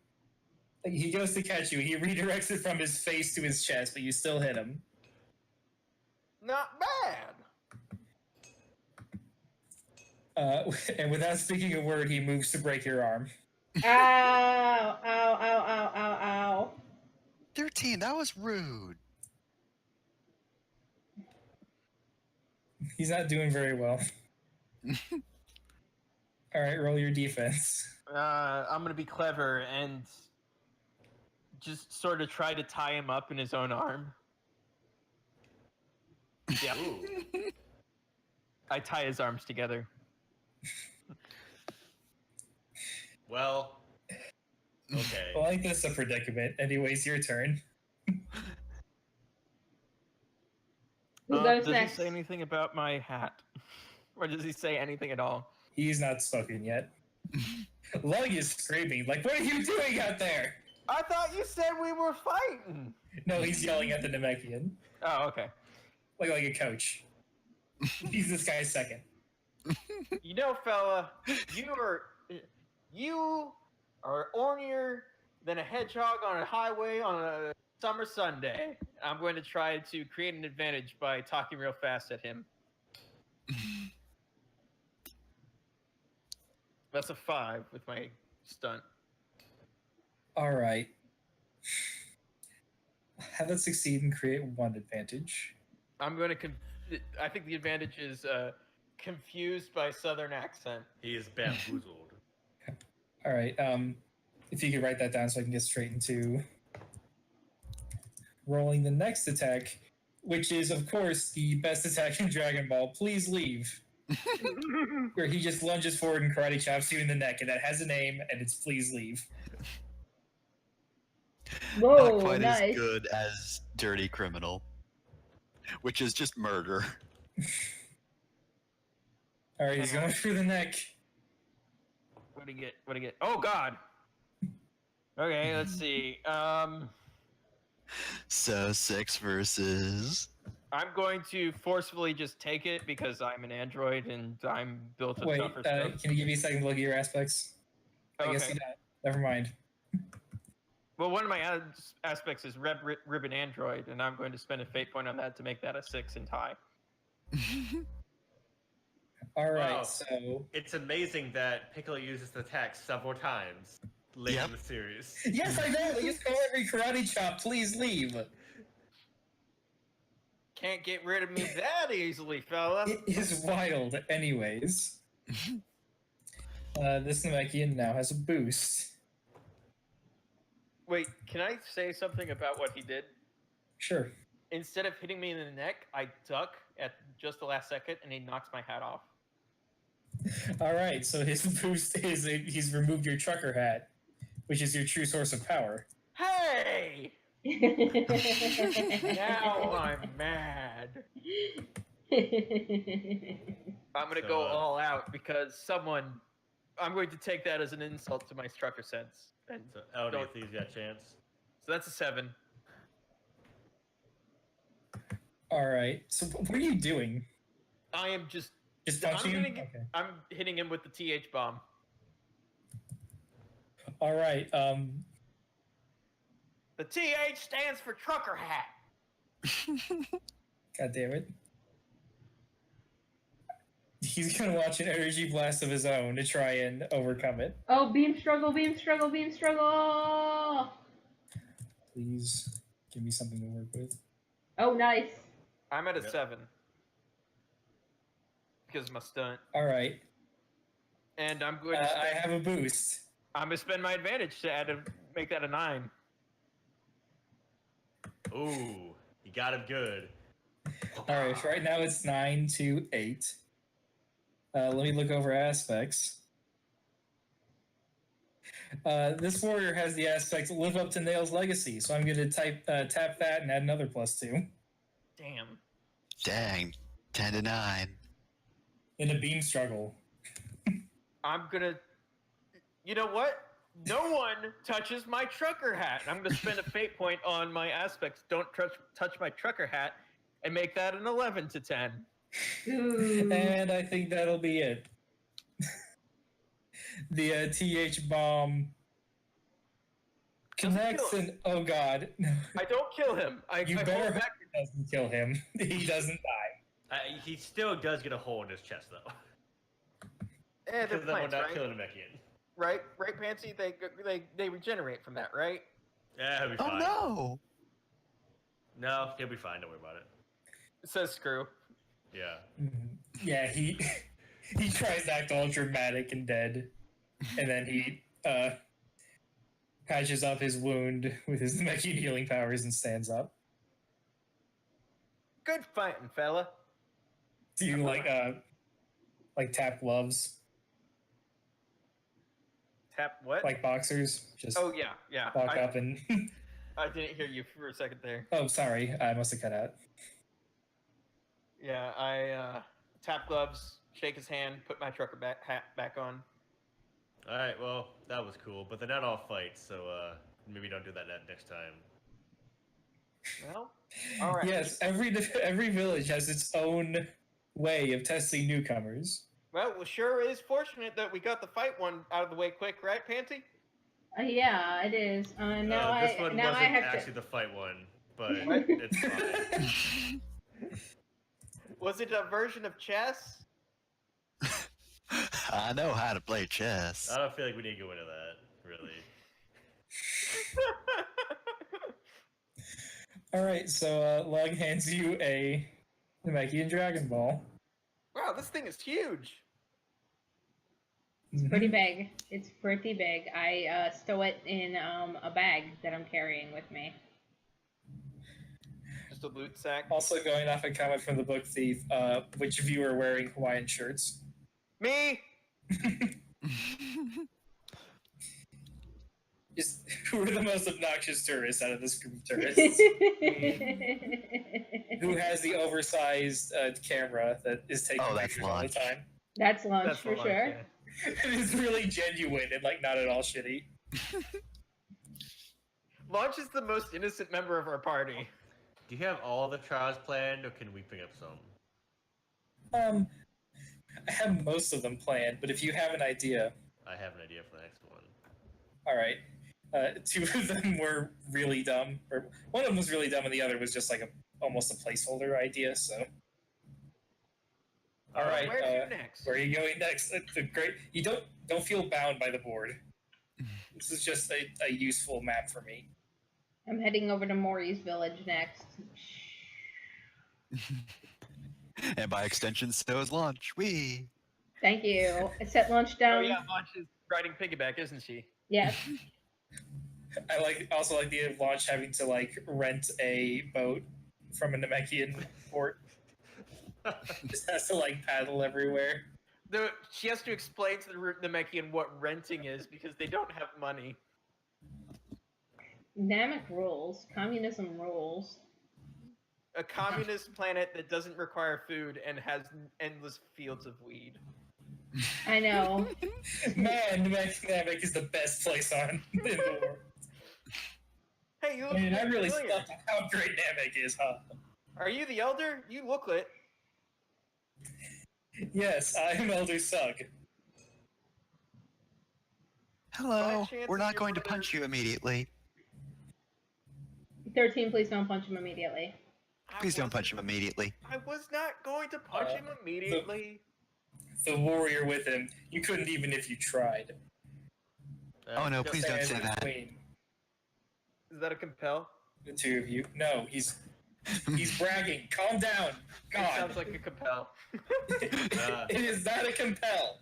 He goes to catch you. He redirects it from his face to his chest, but you still hit him. Not bad. And without speaking a word, he moves to break your arm. Ow, ow, ow, ow, ow, ow. 13, that was rude. He's not doing very well. All right, roll your defense. I'm gonna be clever and just sort of try to tie him up in his own arm. Yeah, Ooh. I tie his arms together. Well. Okay. Well, I think that's a predicament. Anyways, your turn. Who goes Does next? he say anything about my hat? Or does he say anything at all? He's not spoken yet. Lug is screaming, like, what are you doing out there? I thought you said we were fighting! No, he's yelling at the Namekian. Oh, okay. Like a coach. He's this guy's second. You know, fella, you are ornier than a hedgehog on a highway on a summer Sunday. I'm going to try to create an advantage by talking real fast at him. That's a 5 with my stunt. All right. Have that succeed and create one advantage. I'm going to. I think the advantage is confused by Southern accent. He is bamboozled. All right. If you could write that down so I can get straight into rolling the next attack, which is, of course, the best attack in Dragon Ball. Please leave. Where he just lunges forward and karate chops you in the neck, and that has a name, and it's please leave. Whoa, Not quite nice. as good as Dirty Criminal, which is just murder. All right, he's going through the neck. What do you get? What do you get? Oh God. Okay, let's see. So 6 versus. I'm going to forcefully just take it because I'm an android and I'm built of Wait, tougher stuff. can you give me a second to look at your aspects? I guess Okay. you got. Never mind. Well, one of my aspects is Red Ribbon Android, and I'm going to spend a fate point on that to make that a 6 and tie. All right, Wow. so It's amazing that Piccolo uses the attack several times late Yep. in the series. yes, I know. They just call every karate chop. Please leave. Can't get rid of me that easily, fella. It is wild, anyways. This Namekian now has a boost. Wait, can I say something about what he did? Sure. Instead of hitting me in the neck, I duck at just the last second, and he knocks my hat off. All right, so his boost is he's removed your trucker hat, which is your true source of power. Hey! Now I'm mad. I'm gonna So, go all out because I'm going to take that as an insult to my trucker sense. And So, LD, Don't- he's got a chance. so that's a 7. All right, so what are you doing? I am just Just I'm punching him? gonna get- Okay. I'm hitting him with the TH bomb. All right. The TH stands for trucker hat. God damn it. He's gonna watch an energy blast of his own to try and overcome it. Oh, beam struggle, beam struggle, beam struggle! Please give me something to work with. Oh, nice. I'm at a Yep. 7 because of my stunt, All right. and I'm going to I have a boost. I'm gonna spend my advantage to make that a 9. Ooh, you got him good. All right. So right now it's 9 to 8. Let me look over aspects. This warrior has the aspect live up to Nail's legacy, so I'm going to tap that and add another +2 Damn. Dang. 10 to 9. in a beam struggle. I'm gonna. You know what? No one touches my trucker hat. I'm gonna spend a fate point on my aspects. Don't touch my trucker hat, and make that an 11 to 10. Ooh. And I think that'll be it. The TH bomb connects kill and oh god, I don't kill him. I you hold better back. hope it doesn't kill him. He doesn't die. He still does get a hole in his chest, though. They're Because then we're plants, not right? killing a Namekian. Right, Pansy. They regenerate from that, right? Yeah, he'll be Oh fine. no! No, he'll be fine. Don't worry about it. It says screw. Yeah. Mhm. Yeah, he he tries to act all dramatic and dead, and then he patches up his wound with his Namekian healing powers and stands up. Good fighting, fella. Do you like tap gloves Tap what? like boxers? Just Oh yeah, yeah. walk up and. I didn't hear you for a second there. Oh, sorry, I must have cut out. Yeah, I tap gloves, shake his hand, put my trucker hat back on. All right, well, that was cool, but they're not all fights, so maybe don't do that next time. Well, all right. Yes, every village has its own way of testing newcomers. Well, it sure is fortunate that we got the fight one out of the way quick, right, Panty? Yeah, it is. Now this one now wasn't I have actually to. the fight one, but it's fine. Was it a version of chess? I know how to play chess. I don't feel like we need to go into that, really. All right, so Lug hands you a Namekian Dragon Ball. Wow, this thing is huge. It's pretty big. It's pretty big. I stow it in a bag that I'm carrying with me. Just a loot sack. Also, going off a comment from the book thief, which of you are wearing Hawaiian shirts? Me. Just who are the most obnoxious tourists out of this group of tourists? Who has the oversized camera that is taking Oh, that's pictures all the Launch. time? That's lunch That's for the sure. lunch, yeah. It is really genuine and like not at all shitty. Launch is the most innocent member of our party. Do you have all the trials planned, or can we pick up some? I have most of them planned, but if you have an idea, I have an idea for the next one. all right. Two of them were really dumb, or one of them was really dumb, and the other was just like almost a placeholder idea. So, all right. Where's you next? Where are you going next? It's a great. You don't feel bound by the board. This is just a useful map for me. I'm heading over to Mori's village next. And by extension, so is Launch. Wee. Thank you. I set lunch Oh down. yeah, Launch is riding piggyback, isn't she? Yes. I also like the idea of Launch having to like rent a boat from a Namekian port. Just has to like paddle everywhere. She has to explain to the Namekian what renting is because they don't have money. Namek rules. Communism rules. A communist planet that doesn't require food and has endless fields of weed. I know. Man, Namek is the best place on in the world. Hey, you look Man, I really familiar. stuck how great Namek is, huh? Are you the elder? You look lit. Yes, I am Elder Sug. Hello. chance We're is not your going to brother- punch you immediately. 13, please don't punch him immediately. Please don't punch him immediately. I was not going to punch him immediately. The warrior with him. You couldn't even if you tried. Oh no, just- please don't say Stand that. between Is that a compel? the two of you. No, he's bragging. Calm down. It God. sounds like a compel. It is not a compel.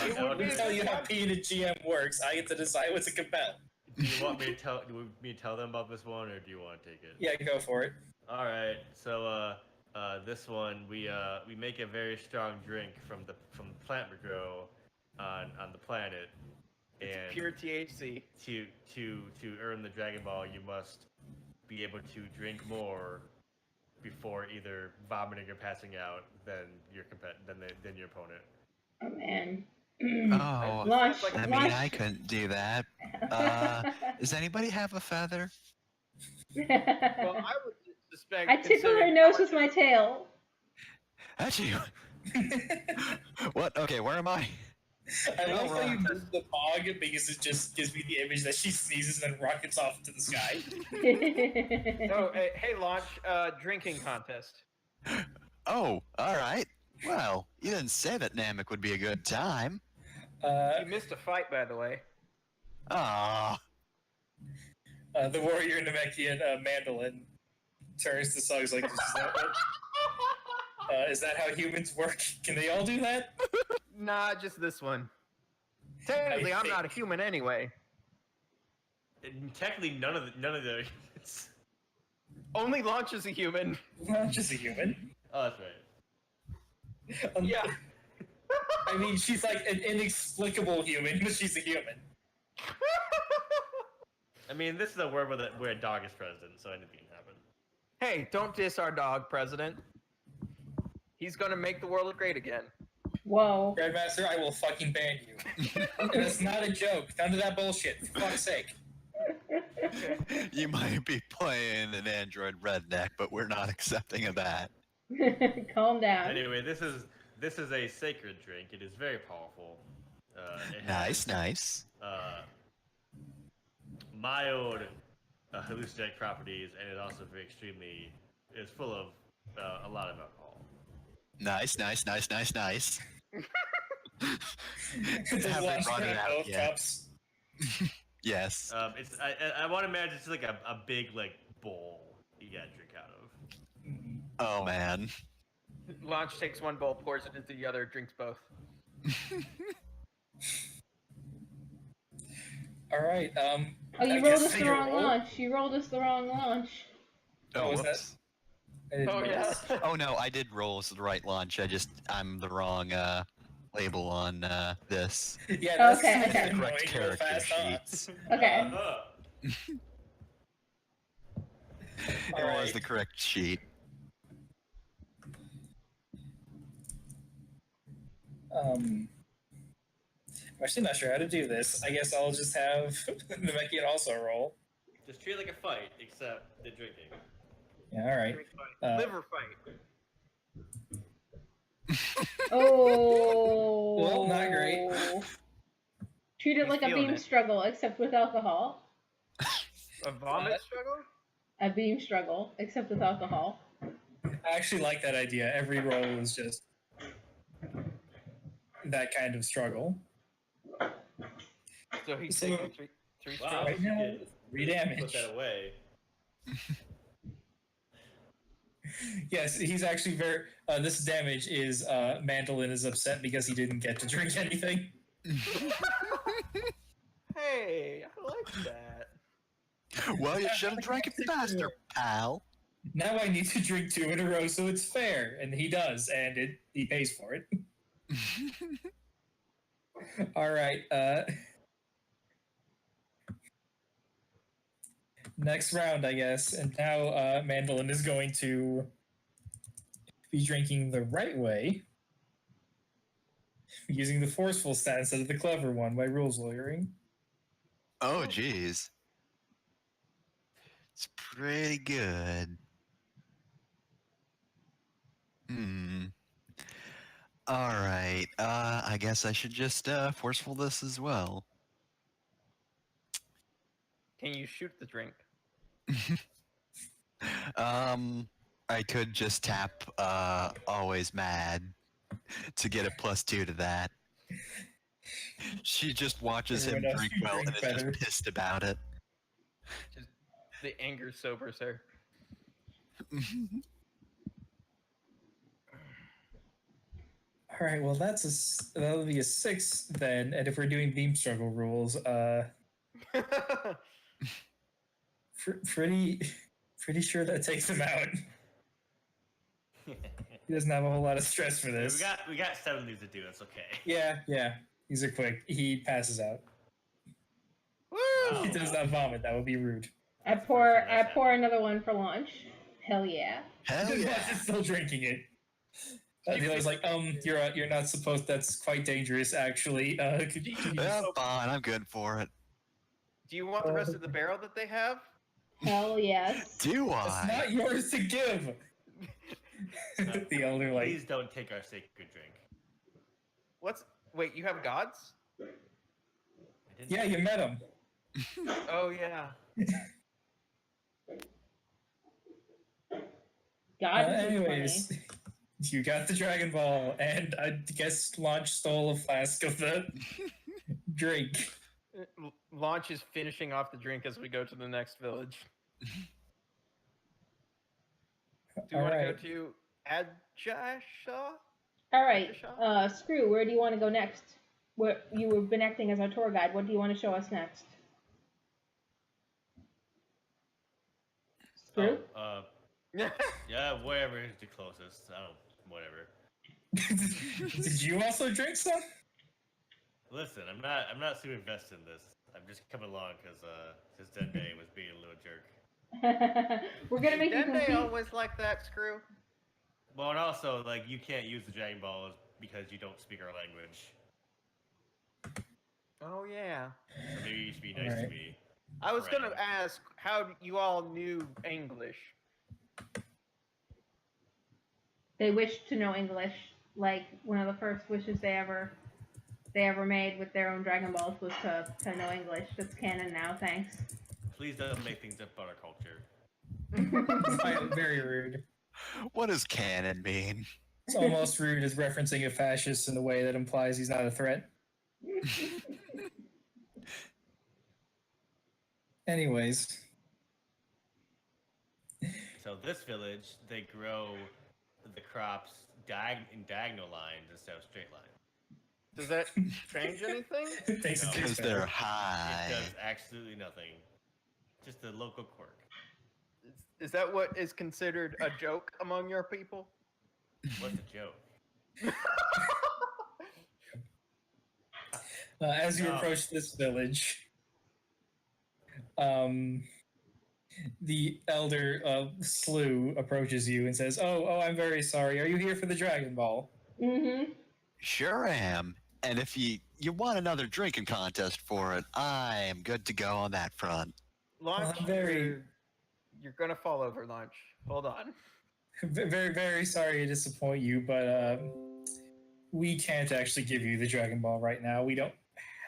It would Let me be- tell you how P and GM works. I get to decide what's a compel. Do you want me to tell them about this one, or do you want to take it? Yeah, go for it. All right. So this one we make a very strong drink from the plant we grow on the planet, and Pure THC. to earn the Dragon Ball, you must be able to drink more before either vomiting or passing out than your opponent. Oh man. Oh, Launch. I mean, launch. I couldn't do that. Does anybody have a feather? Well, I would suspect. I tickle her considering nose how with much my tail. Actually, what? Okay, where am I? I like how you wrong. move the fog because it just gives me the image that she sneezes and then rockets off into the sky. Oh, hey, Launch, drinking contest. Oh, all right. Well, you didn't say that Namek would be a good time. You missed a fight, by the way. Ah, The warrior Namekian mandolin turns to Suggs like, this is not what... Is that how humans work? Can they all do that? Nah, just this one. Technically, I'm not a human anyway. Technically, none of the. Only Launch is a human. Not just a human. Oh, that's right. Yeah. I mean, she's like an inexplicable human, but she's a human. I mean, this is a world where a dog is president, so anything can happen. Hey, don't diss our dog, President. He's gonna make the world great again. Whoa. Grandmaster, I will fucking ban you. And it's not a joke. None of that bullshit. For fuck's sake. You might be playing an android redneck, but we're not accepting of that. Calm down. Anyway, this is a sacred drink. It is very powerful. It Nice, has, nice. mild hallucinogenic properties, and it also very extremely is full of a lot of alcohol. Nice, nice, nice, nice, nice. There's Haven't lots brought it of out both yet. cups. Yes. It's I want to imagine it's like a big like bowl you gotta drink out of. Oh man. Launch takes one bowl, pours it into the other, drinks both. All right. Oh, I you rolled guess us the your wrong roll? launch. You rolled us the wrong launch. Oh, was that- whoops. I didn't Oh know yeah. this. Oh no, I did roll the right launch. I'm the wrong label on this. Yeah, that's Okay, okay. annoying Correct real character fast, huh? sheets. Okay. It All was right. the correct sheet. I'm actually not sure how to do this. I guess I'll just have Namekian also roll. Just treat it like a fight, except the drinking. Yeah, all right. Drink fight. Liver fight. Oh. Well, not great. Treat it He's like a feeling beam it. struggle, except with alcohol. A vomit struggle? A beam struggle, except with alcohol. I actually like that idea. Every roll is just that kind of struggle. So he's So- taking three Wow, strokes. Right you now, could 3 put damage. that away. Yes, he's actually very. This damage is Mandolin is upset because he didn't get to drink anything. Hey, I like that. Well, you should have drank it faster, pal. Now I need to drink 2 in a row, so it's fair, and he does, and he pays for it. All right. Next round, I guess, and now Mandolin is going to be drinking the right way, using the forceful stance instead of the clever one by rules lawyering. Oh, jeez. It's pretty good. All right. I guess I should just forceful this as well. Can you shoot the drink? I could just tap always mad to get a +2 to that. She just watches him Everyone else drink can well drink and is better. just pissed about it. Just the anger sobers her. All right, well that'll be a 6 then, and if we're doing beam struggle rules, pretty sure that takes him out. He doesn't have a whole lot of stress for this. we got 7 of these to do. That's okay. Yeah, these are quick. He passes out. Woo! He does not vomit. That would be rude. I pour another one for launch. Hell yeah. Hell Boss yeah. is still drinking it. The other's like, you're not supposed. That's quite dangerous, actually. Could you Yeah, fine. I'm good for it. Do you want the rest of the barrel that they have? Hell yes. Do It's I? not yours to give. The elder like, Please don't take our sacred drink. Wait, you have gods? I didn't yeah, you met him. Oh yeah. God is Anyways, you got the Dragon Ball, and I guess Launch stole a flask of the drink. Launch is finishing off the drink as we go to the next village. Do you want to go Alright. to Ajasha? All right, Ajasha? Screw, where do you want to go next? What you have been acting as our tour guide. What do you want to show us next? Screw. Oh, yeah, wherever is the closest. I don't, whatever. Did you also drink some? Listen, I'm not super invested in this. I'm just coming along because Dende was being a little jerk. We're gonna make you Didn't they compete. always like that, Screw? Well, and also like you can't use the Dragon Balls because you don't speak our language. Oh, yeah. So maybe you should be nice Alright. to me. I was friend. gonna ask how you all knew English. They wished to know English. Like one of the first wishes they ever made with their own Dragon Balls was to know English. That's canon now. Thanks. Please don't make things up about our culture. I find it very rude. What does canon mean? It's almost rude as referencing a fascist in a way that implies he's not a threat. Anyways, So this village, they grow the crops in diagonal lines instead of straight lines. Does that change anything? thanks No. to Because Taste they're Better. It high. does absolutely nothing. Just a local quirk. Is that what is considered a joke among your people? What's a joke? As you No. approach this village, the elder Slew approaches you and says, "Oh, I'm very sorry. Are you here for the Dragon Ball?" Mm-hmm. Sure am. And if you want another drinking contest for it, I am good to go on that front. Lunch, I'm very- you're gonna fall over lunch. Hold on. Very, very sorry to disappoint you, but we can't actually give you the Dragon Ball right now. We don't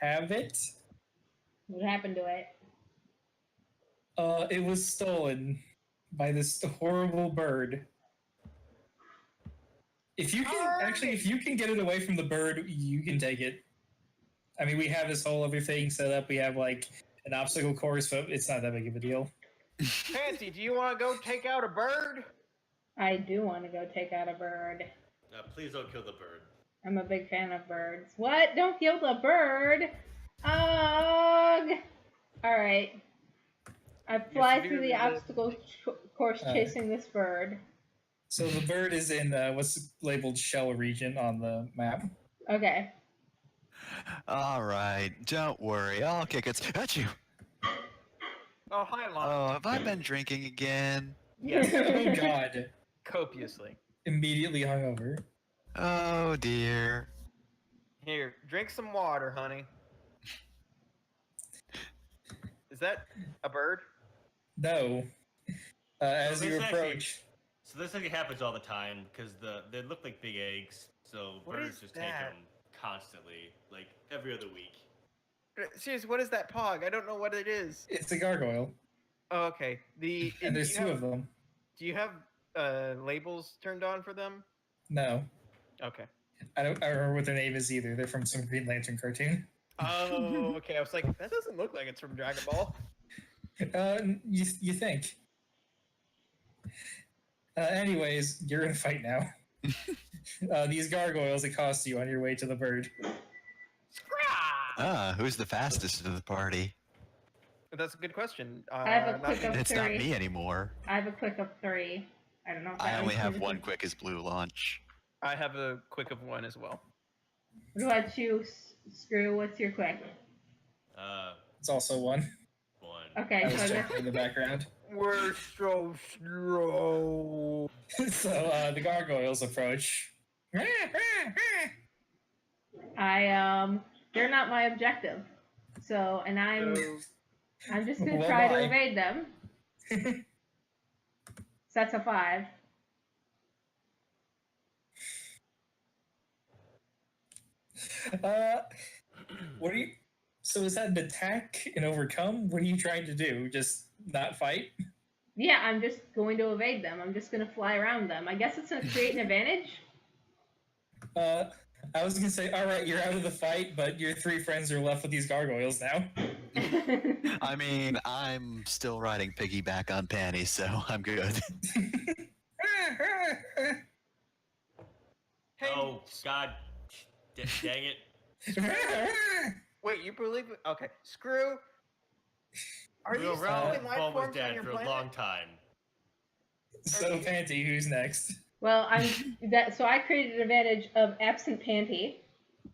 have it. What happened to it? It was stolen by this horrible bird. If you can get it away from the bird, you can take it. I mean, we have this whole other thing set up. We have like an obstacle course, but it's not that big of a deal. Fancy, do you want to go take out a bird? I do want to go take out a bird. Please don't kill the bird. I'm a big fan of birds. What? Don't kill the bird! Ugh! Alright. I fly through the severely obstacle course chasing this bird. So the bird is in what's labeled shell region on the map. Okay. All right, don't worry. I'll kick its at you. Oh, hi, Lon. Oh, have I been drinking again? Yes, Oh God! copiously. Immediately hungover. Oh dear. Here, drink some water, honey. Is that a bird? No. As Well, you this actually- approach, So this actually happens all the time because they look like big eggs. So What birds is just take that? them constantly, like every other week. Seriously, what is that pog? I don't know what it is. it's a gargoyle, Oh, okay. and there's two of them. Do you have labels turned on for them? No, Okay. I don't remember what their name is either. They're from some Green Lantern cartoon. Oh, okay. I was like, that doesn't look like it's from Dragon Ball. You think? Anyways, you're in a fight now. These gargoyles accost you on your way to the bird. Ah, who's the fastest of the party? That's a good question. I have a not quick me. of It's not three. me anymore. I have a quick of 3. I don't know if I that only have includes- one quick as blue launch. I have a quick of one as well. What about you, Screw? What's your quick? It's also one. One. Okay, I was so checking in the background. We're so slow. So the gargoyles approach. they're not my objective. So, and I'm just gonna Well, try to why? evade them. So that's a 5. What are you? So is that an attack and overcome? What are you trying to do? Just not fight? Yeah, I'm just going to evade them. I'm just gonna fly around them. I guess it's gonna create an advantage. I was gonna say, all right, you're out of the fight, but your 3 friends are left with these gargoyles now. I mean, I'm still riding piggyback on panties, so I'm good. Oh God! Dang it! Wait, you believe it? Okay, Screw. Are Real these the Ralph only life Ball was forms on dead your for a planet? long time. So, Panty, who's next? Well, so I created an advantage of absent Panty.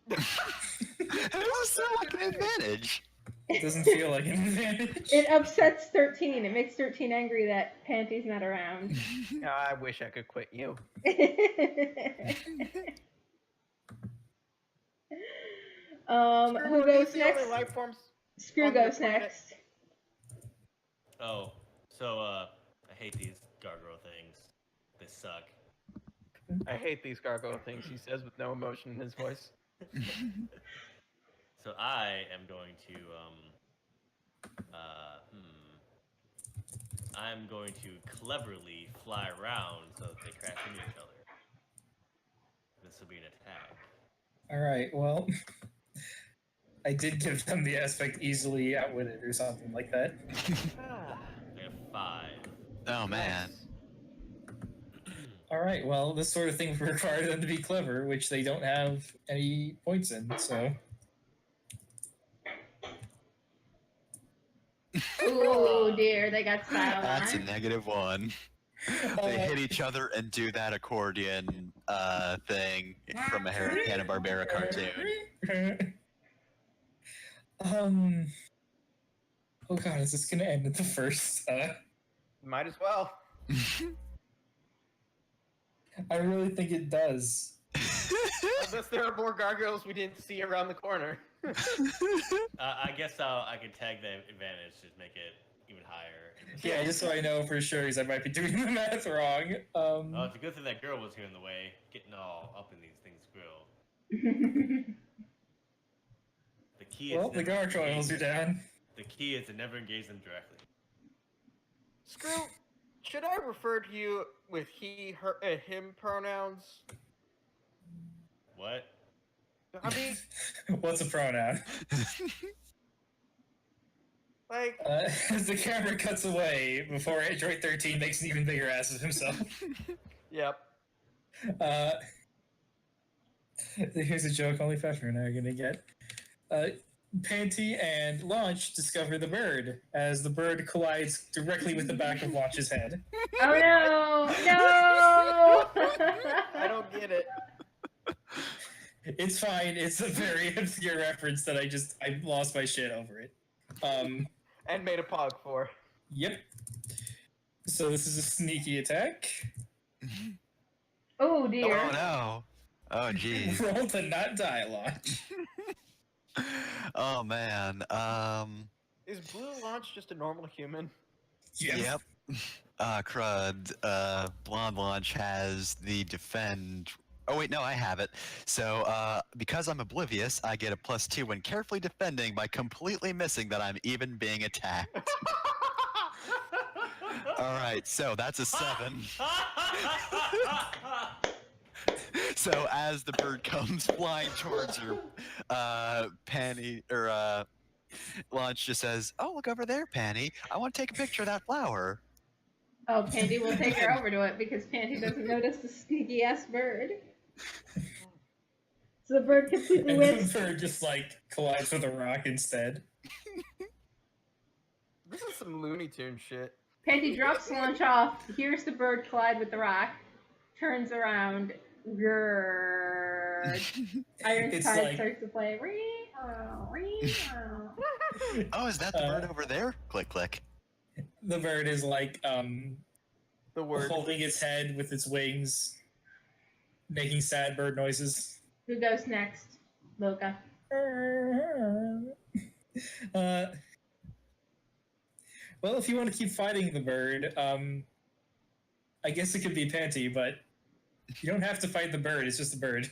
It doesn't sound like an advantage. It doesn't feel like an advantage. It upsets 13. It makes 13 angry that Panty's not around. I wish I could quit you. Screw, Who are goes these the only next? life forms? Screw on your goes planet? next. Oh, so I hate these gargoyle things. They suck. I hate these gargoyle things, he says with no emotion in his voice. So I am going to I'm going to cleverly fly around so that they crash into each other. This will be an attack. Alright, well, I did give them the aspect easily outwitted or something like that. I have 5. Oh man. Alright, well, this sort of thing would require them to be clever, which they don't have any points in, so. Ooh, dear, they got styled That's a on. -1. They hit each other and do that accordion thing from a Hanna-Barbera cartoon. Oh god, is this gonna end at the first? Might as well. I really think it does. Unless there are more gargoyles we didn't see around the corner. I guess I can tag the advantage to make it even higher. Yeah, just so I know for sure, because I might be doing the math wrong. Oh, it's a good thing that girl was here in the way, getting all up in these things' grill. The key is Well, the gargoyles are down. The key is to never engage them directly. Screw, should I refer to you with he, her, him pronouns? What? I mean, What's a pronoun? like, As the camera cuts away before Android 13 makes an even bigger ass of himself. yep. Here's a joke only Fetcher and I are gonna get. Panty and Launch discover the bird as the bird collides directly with the back of Launch's head. Oh no! No! I don't get it. It's fine. It's a very obscure reference that I lost my shit over it. And made a pog for. Yep. So this is a sneaky attack. Oh dear. Oh no. Oh geez. Roll to not die, Launch. Oh man. Is Blue Launch just a normal human? Yep. Crud. Blonde Launch has the defend. Oh wait, no, I have it. So, because I'm oblivious, I get a +2 when carefully defending by completely missing that I'm even being attacked. All right, so that's a 7. So as the bird comes flying towards your Panty or Launch just says, "Oh, look over there, Panty. I want to take a picture of that flower." Oh, Panty will take her over to it because Panty doesn't notice the sneaky ass bird. So the bird completely And whips. the bird just like collides with a rock instead. This is some Looney Tune shit. Panty drops Launch off, hears the bird collide with the rock, turns around, grrrr. Iron It's Tide like- starts to play. Oh, is that the bird over there? Click, click. The bird is like The word. holding its head with its wings, making sad bird noises. Who goes next? Loka. Well, if you want to keep fighting the bird, I guess it could be Panty, but you don't have to fight the bird. It's just a bird.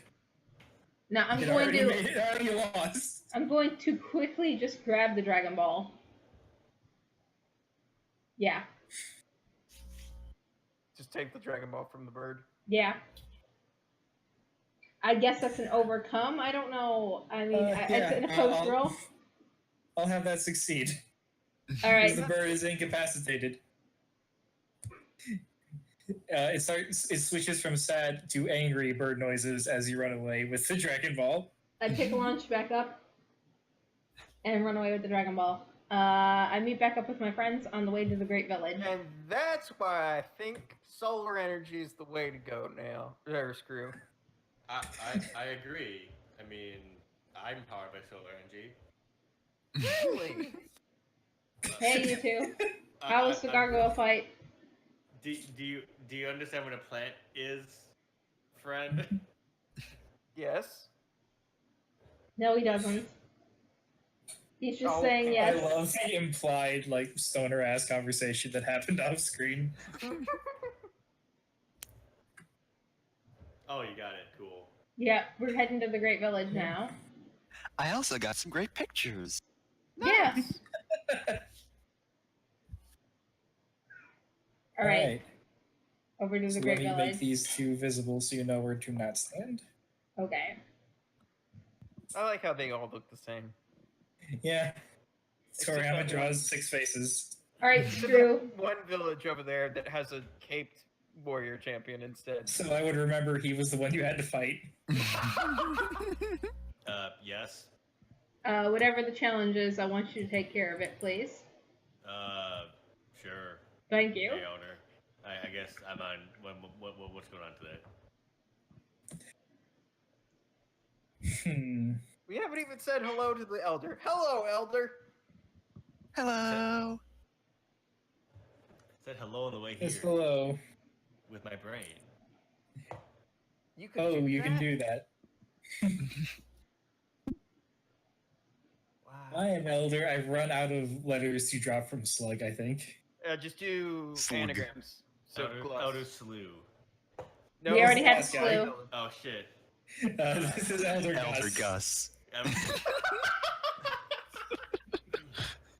Now It already lost. I'm going to quickly just grab the Dragon Ball. Yeah. Just take the Dragon Ball from the bird. Yeah. I guess that's an overcome. I don't know. I mean, it's an opposed roll. I'll have that succeed. All right. Because the bird is incapacitated. It switches from sad to angry bird noises as you run away with the Dragon Ball. I pick a launch back up and run away with the Dragon Ball. I meet back up with my friends on the way to the Great Village. And that's why I think solar energy is the way to go now. Or screw. I agree. I mean, I'm powered by solar energy. Really? Hey, you two. How was the gargoyle fight? Do you understand what a plant is, friend? Yes. No, he doesn't. He's just Oh, saying I yes. love the implied like stoner ass conversation that happened off screen. Oh, you got it. Cool. Yeah, we're heading to the Great Village now. I also got some great pictures. Yeah. All right. Over to the So Great let me Village. make these two visible so you know where to not stand. Okay. I like how they all look the same. Yeah. Except Toriyama that draws 6 faces. All right, Except Screw. that one village over there that has a caped warrior champion instead. So I would remember he was the one you had to fight. Yes. Whatever the challenge is, I want you to take care of it, please. Sure. Thank you. Hey, owner. I guess I'm on. What's going on today? We haven't even said hello to the elder. Hello, elder. Hello. Said hello on the way here Yes, hello. with my brain. You can Oh, do you that? can do that. Wow. I am elder. I've run out of letters to drop from Slug, I think. Just do Slug. anagrams. So Elder Slew. No, We already had last the guy. clue. Oh shit. This is Elder Elder Gus. Gus.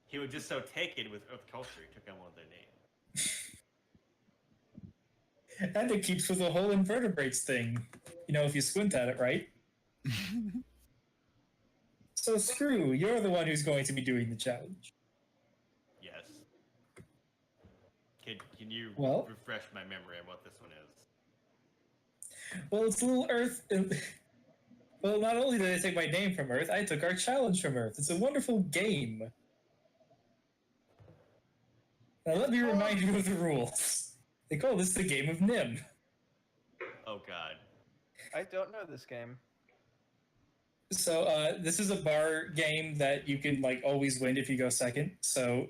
He was just so taken with Earth culture, he took on one of their names. And it keeps with the whole invertebrates thing. You know, if you squint at it, right? So Screw, you're the one who's going to be doing the challenge. Yes. Can you Well- refresh my memory on what this one is? Well, it's a little Earth. Well, not only did I take my name from Earth, I took our challenge from Earth. It's a wonderful game. Now let me remind you of the rules. They call this the game of Nim. Oh god. I don't know this game. So this is a bar game that you can like always win if you go second. So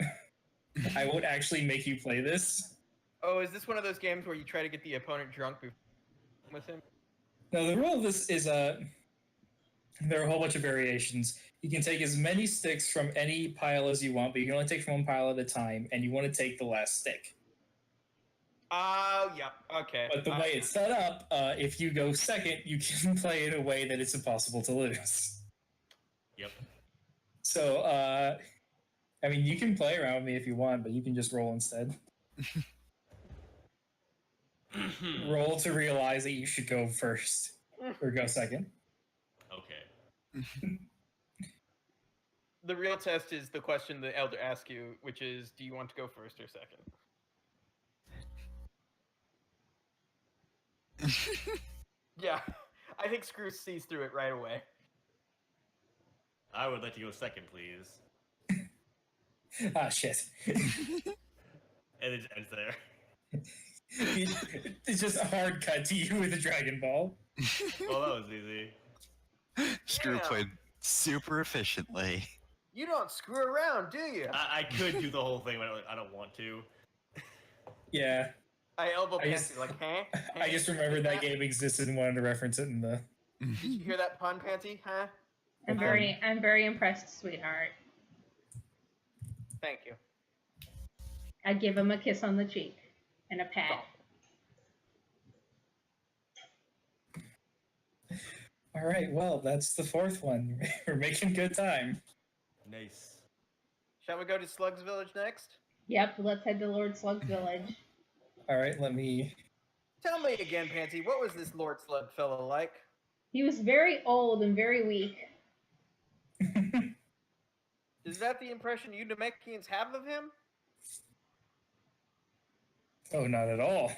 I won't actually make you play this. Oh, is this one of those games where you try to get the opponent drunk with him? Now the rule of this is there are a whole bunch of variations. You can take as many sticks from any pile as you want, but you can only take from one pile at a time, and you want to take the last stick. Oh, yeah. Okay. But the way it's set up, if you go second, you can play in a way that it's impossible to lose. Yep. So, I mean, you can play around with me if you want, but you can just roll instead. Roll to realize that you should go first or go second. Okay. The real test is the question the elder asks you, which is, do you want to go first or second? Yeah, I think Screw sees through it right away. I would like to go second, please. Ah, shit. And it ends there. It's just a hard cut to you with a Dragon Ball. Well, that was easy. Screw Yeah. played super efficiently. You don't screw around, do you? I could do the whole thing, but I don't want to. Yeah, I elbow I just- Pansy like, huh? I just remembered that game existed and wanted to reference it in the... Did you hear that pun, Pansy? Huh? I'm very impressed, sweetheart. Thank you. I give him a kiss on the cheek and a pat. All right, well, that's the fourth one. We're making good time. Nice. Shall we go to Slug's Village next? Yep, let's head to Lord Slug's village. All right, let me... Tell me again, Pansy, what was this Lord Slug fellow like? He was very old and very weak. Is that the impression you Namekians have of him? Oh, not at all.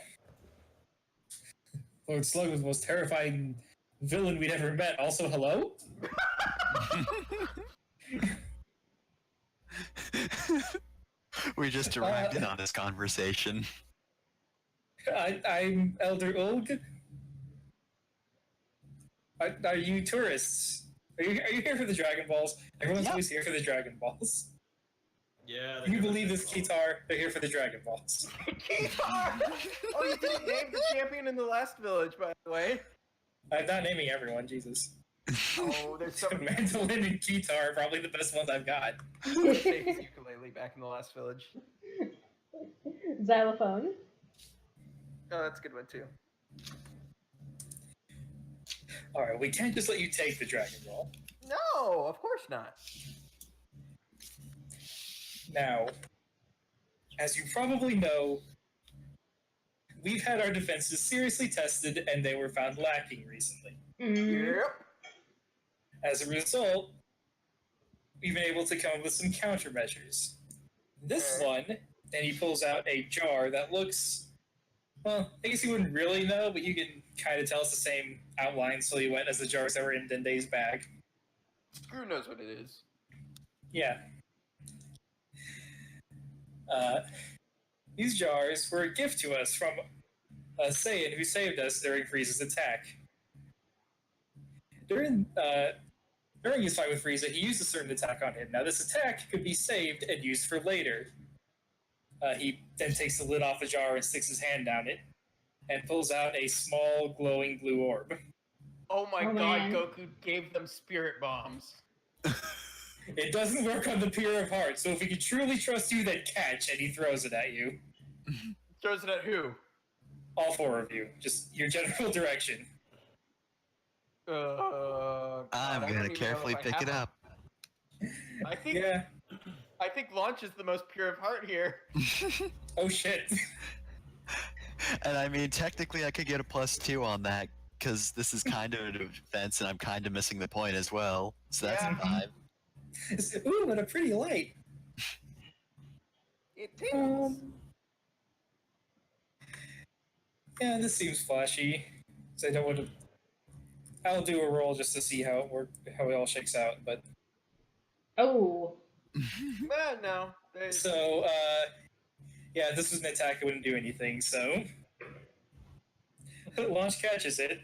Lord Slug was the most terrifying villain we'd ever met. Also, hello? We just arrived in on this conversation. I'm Elder Ulg. Are you tourists? Are you here for the Dragon Balls? Everyone's Yep. always here for the Dragon Balls. Yeah. Can you believe this, Kitar? They're here for the Dragon Balls. Kitar! Oh, you didn't name the champion in the last village, by the way. I'm not naming everyone, Jesus. Oh, there's so many. Mandolin and Kitar are probably the best ones I've got. Dave's ukulele back in the last village. Xylophone. Oh, that's a good one too. Alright, we can't just let you take the Dragon Ball. No, of course not. Now, as you probably know, we've had our defenses seriously tested and they were found lacking recently. Mhm. Yep. As a result, we've been able to come up with some countermeasures. This one, and he pulls out a jar that looks, well, I guess you wouldn't really know, but you can kind of tell it's the same outline silhouette as the jars that were in Dende's bag. Screw knows what it is. Yeah. These jars were a gift to us from a Saiyan who saved us during Frieza's attack. During his fight with Frieza, he used a certain attack on him. Now, this attack could be saved and used for later. He then takes the lid off the jar and sticks his hand down it, and pulls out a small, glowing blue orb. Oh my Oh, god, man. Goku gave them spirit bombs. It doesn't work on the Pure of Heart, so if he can truly trust you, then catch, and he throws it at you. Throws it at who? All four of you. Just your general direction. God, I'm I don't gonna even know carefully if I pick have it one. up. I think Yeah. I think Launch is the most pure of heart here. Oh shit. And I mean, technically, I could get a +2 on that because this is kind of a defense, and I'm kind of missing the point as well. So that's Yeah. a 5. Ooh, what a pretty light. It is. Yeah, this seems flashy. So I don't want to. I'll do a roll just to see how it all shakes out. But Oh. No. so, yeah, this was an attack. It wouldn't do anything. So, Launch catches it.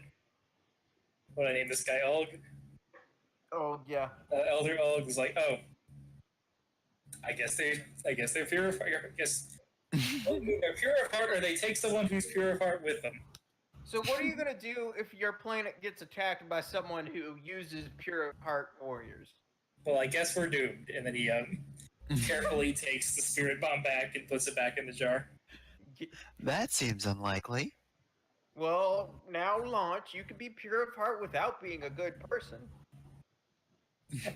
What do I name this guy? Ulg. Oh yeah. Elder Ulg is like, oh, I guess they're pure of heart. I guess they're pure of heart, or they take someone who's pure of heart with them. So what are you gonna do if your planet gets attacked by someone who uses pure of heart warriors? Well, I guess we're doomed. And then he carefully takes the spirit bomb back and puts it back in the jar. That seems unlikely. Well, now Launch, you can be pure of heart without being a good person.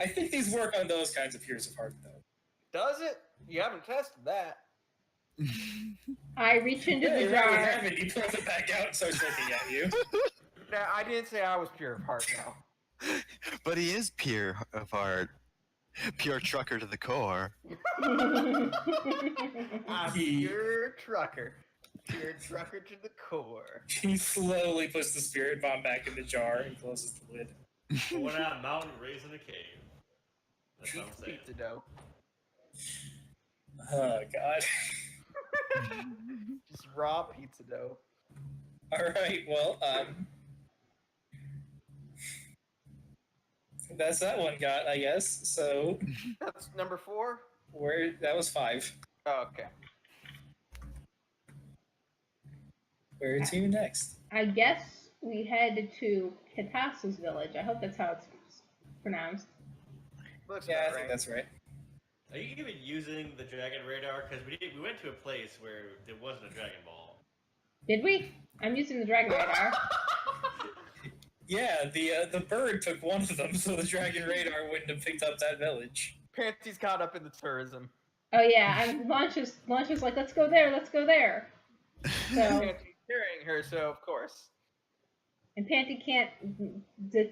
I think these work on those kinds of pures of heart, though. Does it? You haven't tested that. I reach into Yeah, the you're right, we jar. haven't. He pulls it back out and starts looking at you. Now, I didn't say I was pure of heart now. But he is pure of heart. Pure trucker to the core. I'm pure trucker. Pure trucker to the core. He slowly puts the spirit bomb back in the jar and closes the lid. Going out mountain, raising a cave. That's what I'm Pizza, saying. pizza dough. Oh, God. Just raw pizza dough. Alright, well, that's that one got, I guess. So, That's number 4? that was 5. Oh, okay. Where to next? I guess we head to Katasa's village. I hope that's how it's pronounced. Looks Yeah, I about think right. that's right. Are you even using the dragon radar? Because we went to a place where there wasn't a Dragon Ball. Did we? I'm using the Dragon Radar. Yeah, the bird took one of them, so the dragon radar wouldn't have picked up that village. Panty's caught up in the tourism. Oh yeah, Launch is like, let's go there, let's go there. So, Panty's carrying her, so of course. and Panty can't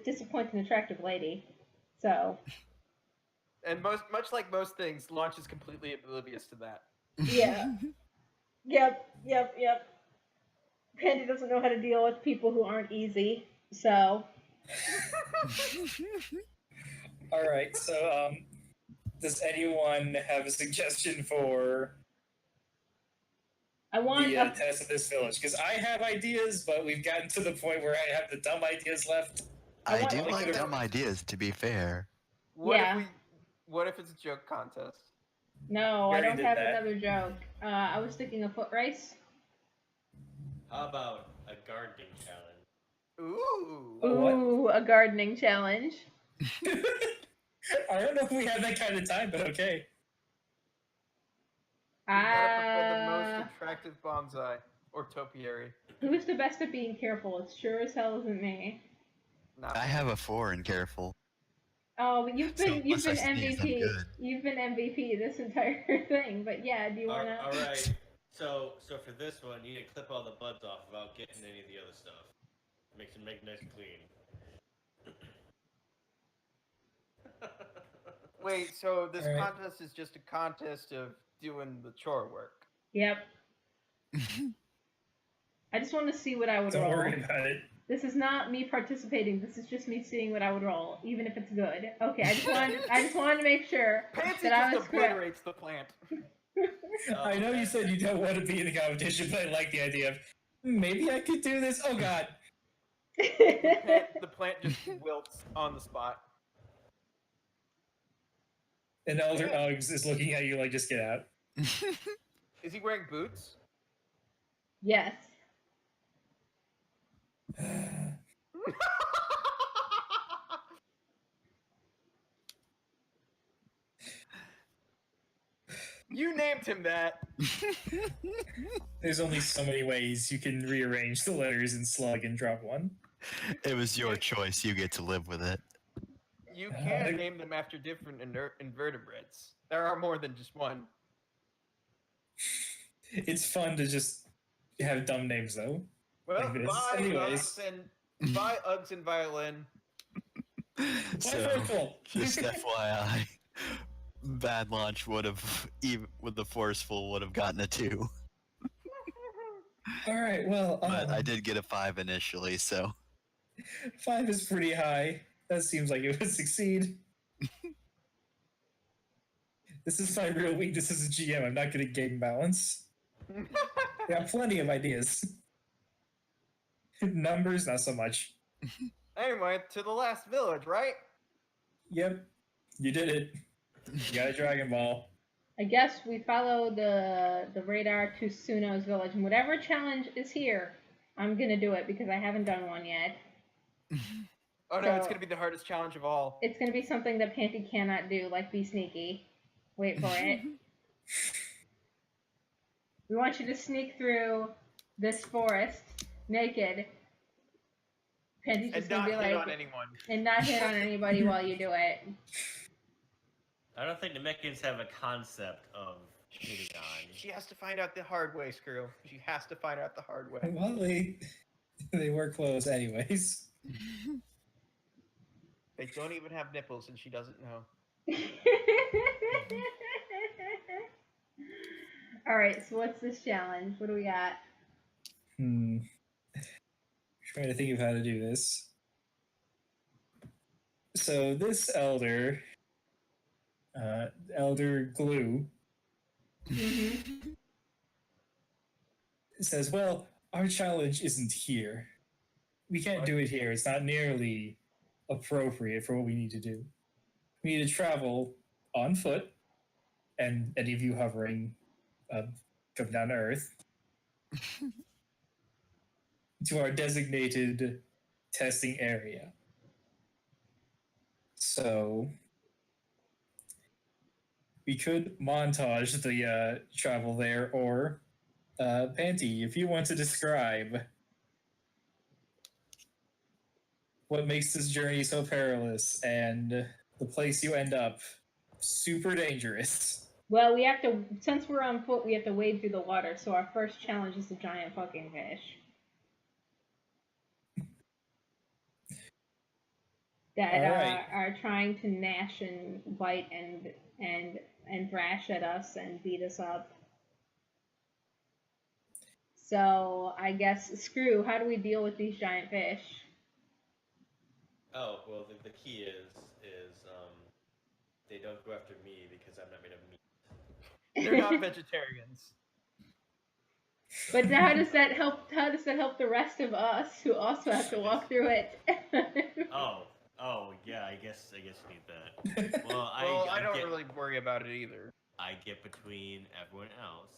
disappoint an attractive lady. So, And much like most things, Launch is completely oblivious to that. yeah. Yep. Pandy doesn't know how to deal with people who aren't easy, so... Alright, so, does anyone have a suggestion for I want the a... test of this village? Because I have ideas, but we've gotten to the point where I have the dumb ideas left. I I want- do I like could've- dumb ideas, to be fair. Yeah. What if it's a joke contest? No, We I already don't did have that. another joke. I was thinking a foot race. How about a gardening challenge? Ooh. Oh, what? Ooh, a gardening challenge. I don't know if we have that kind of time, but okay. You gotta prepare the most attractive bonsai or topiary. Who's the best at being careful? It sure as hell isn't me. Not I me. have a 4 in careful. Oh, but you've been once I sneeze, I'm MVP. good. You've been MVP this entire thing. But yeah, do you wanna? All right. So for this one, you need to clip all the buds off without getting any of the other stuff. Make it nice and clean. Wait, so this Alright. contest is just a contest of doing the chore work. Yep. I just want to see what I would Don't roll. worry about it. This is not me participating. This is just me seeing what I would roll, even if it's good. Okay, I just wanted to make sure Pansy that I was just correct. obliterates the plant. I know you said you don't want to be in the competition, but I like the idea of maybe I could do this. Oh god. The plant just wilts on the spot. And Elder Uggs is looking at you like, just get out. Is he wearing boots? Yes. You named him that. There's only so many ways you can rearrange the letters in slug and drop one. It was your choice. You get to live with it. You can name them after different invertebrates. There are more than just one. It's fun to just have dumb names, though. Well, Like this. bye Anyways. Uggs and violin. So, Very cool. just FYI, Bad Launch would have, even with the Forceful, would have gotten a 2. All right. Well, But I did get a 5 initially, so 5 is pretty high. That seems like it would succeed. This is my real weakness as a GM. I'm not good at game balance. I got plenty of ideas. Numbers, not so much. Anyway, to the last village, right? Yep, you did it. You got a Dragon Ball. I guess we follow the radar to Suno's village, and whatever challenge is here, I'm gonna do it because I haven't done one yet. Oh no, it's So- gonna be the hardest challenge of all. It's gonna be something that Panty cannot do, like be sneaky. Wait for it. We want you to sneak through this forest naked. Panty's just And gonna not be hit like, on anyone. and not hit on anybody while you do it. I don't think the Mechans have a concept of hitting on. She has to find out the hard way, Screw. She has to find out the hard way. Well, they were close anyways. They don't even have nipples, and she doesn't know. Alright, so what's this challenge? What do we got? Trying to think of how to do this. So this elder, Elder Glue, Mm-hmm. says, well, our challenge isn't here. We can't do it here. It's not nearly appropriate for what we need to do. We need to travel on foot, and any of you hovering, come down to Earth, to our designated testing area. So we could montage the travel there, or Panty, if you want to describe what makes this journey so perilous and the place you end up super dangerous. Well, we have to, since we're on foot, we have to wade through the water, so our first challenge is the giant fucking fish. That Alright. are trying to gnash and bite and thrash at us and beat us up. So I guess screw. How do we deal with these giant fish? Oh well, the key is they don't go after me because I'm not made of meat. They're not vegetarians. But how does that help? How does that help the rest of us who also have to walk through it? Oh yeah, I guess you need that. Well, Well, I don't get, really worry about it either. I get between everyone else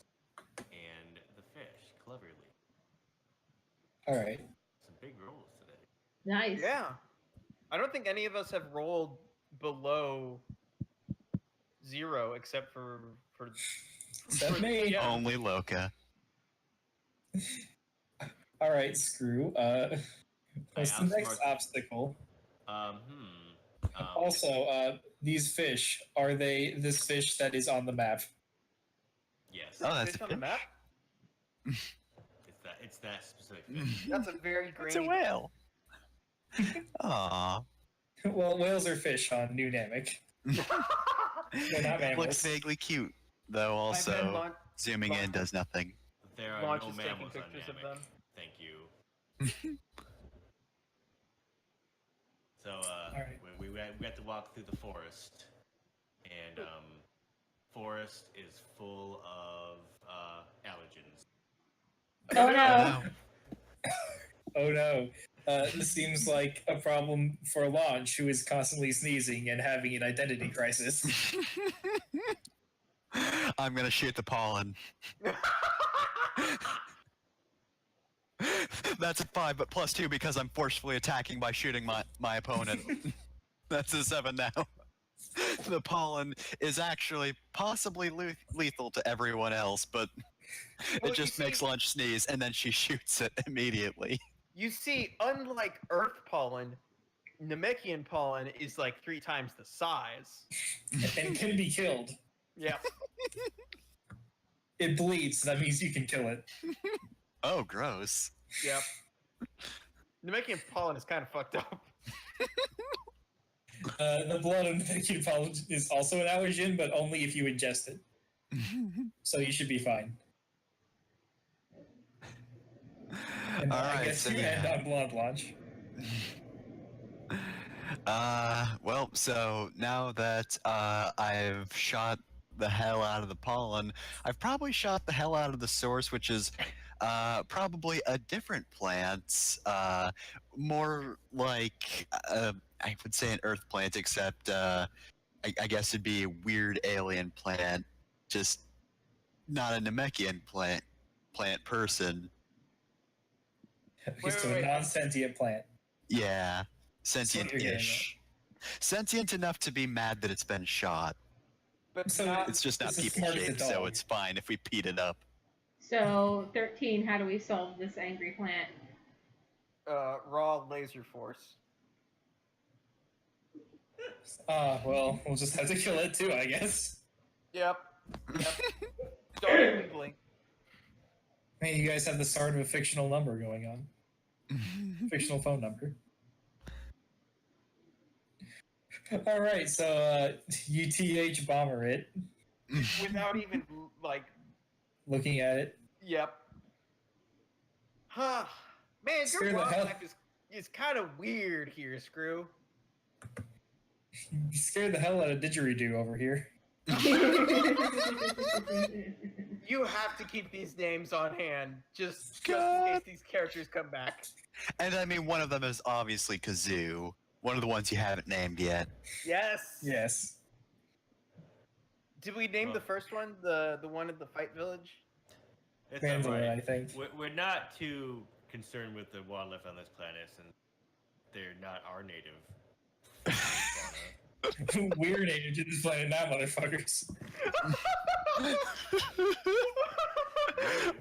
and the fish cleverly. Alright. Some big rolls today. Nice. Yeah. I don't think any of us have rolled below 0 except for Except me. yeah. Only Loka. Alright, screw. What's the next outsmart- obstacle? Um, Also, these fish, are they this fish that is on the map? yes. Oh, that's Fish a on the fish. map? It's that specific fish. That's a very It's a grainy. whale. Aww. Well, whales are fish on New Namek. They're not mammals. Looks vaguely cute, though. My friend Also, Lon- zooming in does nothing. There are Launch no is taking mammals on pictures of Namek. them. Thank you. So Alright. we had to walk through the forest, and forest is full of allergens. Oh no. Oh no. This seems like a problem for Launch, who is constantly sneezing and having an identity crisis. I'm gonna shoot the pollen. That's a 5, but +2 because I'm forcefully attacking by shooting my opponent. That's a 7 now. The pollen is actually possibly lethal to everyone else, but Well, it just you makes see- Lunch sneeze, and then she shoots it immediately. You see, unlike Earth pollen, Namekian pollen is like 3 times the size. And can be killed. Yeah. It bleeds, so that means you can kill it. Oh, gross. Yep. Namekian pollen is kind of fucked up. The blood of Namekian pollen is also an allergen, but only if you ingest it. So you should be fine. And I Alright, guess so you end yeah. on Blonde Launch. Well, so now that I've shot the hell out of the pollen, I've probably shot the hell out of the source, which is probably a different plant, more like I would say an earth plant, except I guess it'd be a weird alien plant, just not a Namekian plant person. Wait, So wait, a wait. non-sentient plant. Yeah, That's what you're hearing sentient-ish. Sentient enough to be mad that it's been shot. But So not. It's just not It's as people smart as a shaped, so dog. it's fine if we beat it up. So 13. How do we solve this angry plant? Raw laser force. Well, we'll just have to kill it too, I guess. Yep. Don't even blink. Man, you guys have the start of a fictional number going on. Fictional phone number. Alright, so UTH bomber it, Without even, like, looking at it. yep. Huh. Man, Screw your the hell- wildlife is kind of weird here, Screw. You scared the hell out of Didgeridoo over here. You have to keep these names on hand, just in case these characters come back. And I mean, one of them is obviously Kazoo. One of the ones you haven't named yet. Yes. Yes. Did we name the first one? The one at the fight village? It's Mandalore, alright. I think. We're not too concerned with the wildlife on this planet, since they're not our native fauna. We're native to this planet now, motherfuckers.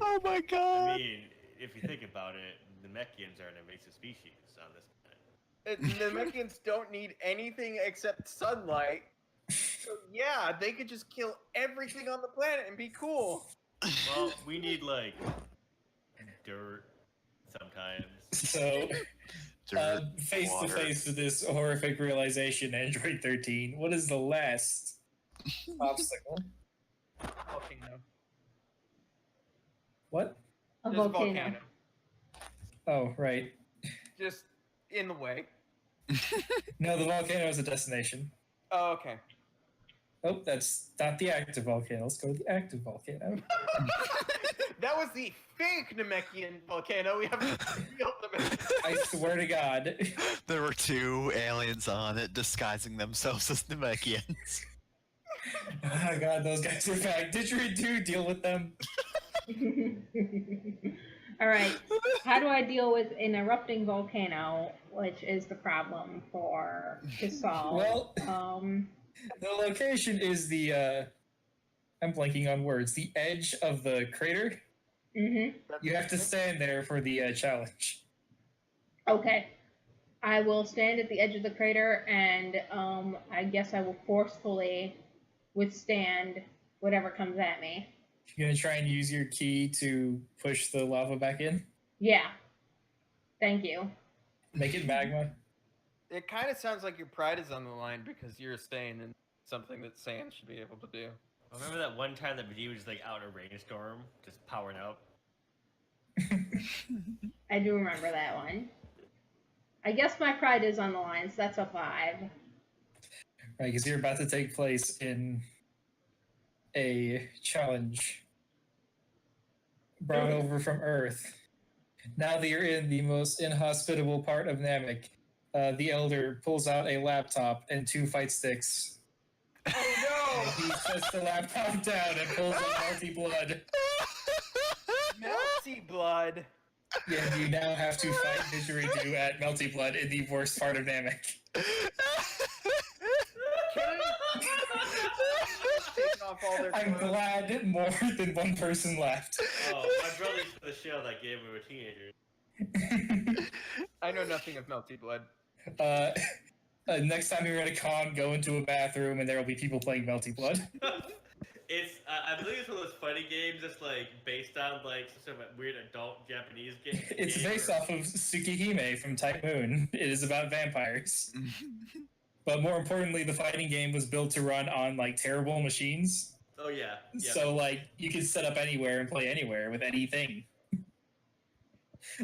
Oh my god! I mean, if you think about it, the Mechians are an invasive species on this planet. The Namekians don't need anything except sunlight. So yeah, they could just kill everything on the planet and be cool. Well, we need like dirt sometimes. So, Dirt, face to water. face with this horrific realization, Android 13, what is the last obstacle? Fucking no. What? A There's volcano. Oh, right. Just in the way. No, the volcano is a destination. Oh, okay. Oh, that's not the active volcano. Let's go with the active volcano. That was the fake Namekian volcano. We have the real Namekian. I swear to God. There were 2 aliens on it disguising themselves as Namekians. Oh God, those guys are back. Didgeridoo, deal with them. All right. How do I deal with an erupting volcano, which is the problem to solve? Well, the location is the I'm blanking on words. The edge of the crater. Mm-hmm. You have to stand there for the challenge. Okay. I will stand at the edge of the crater, and I guess I will forcefully withstand whatever comes at me. You're gonna try and use your key to push the lava back in. Yeah. Thank you. Make it magma. It kind of sounds like your pride is on the line because you're staying in something that sand should be able to do. Remember that one time that Vegeta was just like out in a rainstorm, just powering up? I do remember that one. I guess my pride is on the line, so that's a 5. Right, because you're about to take place in a challenge brought over from Earth. Now that you're in the most inhospitable part of Namek, the Elder pulls out a laptop and 2 fight sticks. Oh He sets the laptop down and pulls out Melty Blood. no! Melty blood. Yeah, you now have to fight Didgeridoo at Melty Blood in the worst part of Namek. Taking off all their I'm clothes. glad more than one person left. Oh, my brother used to the show that game when we were teenagers. I know nothing of Melty blood. Next time you're at a con, go into a bathroom and there will be people playing Melty Blood. It's I believe it's one of those funny games that's like based on like some sort of weird adult Japanese game. It's based off of Tsukihime from Type Moon. It is about vampires. But more importantly, the fighting game was built to run on like terrible machines. Oh yeah. So like you can set up anywhere and play anywhere with anything.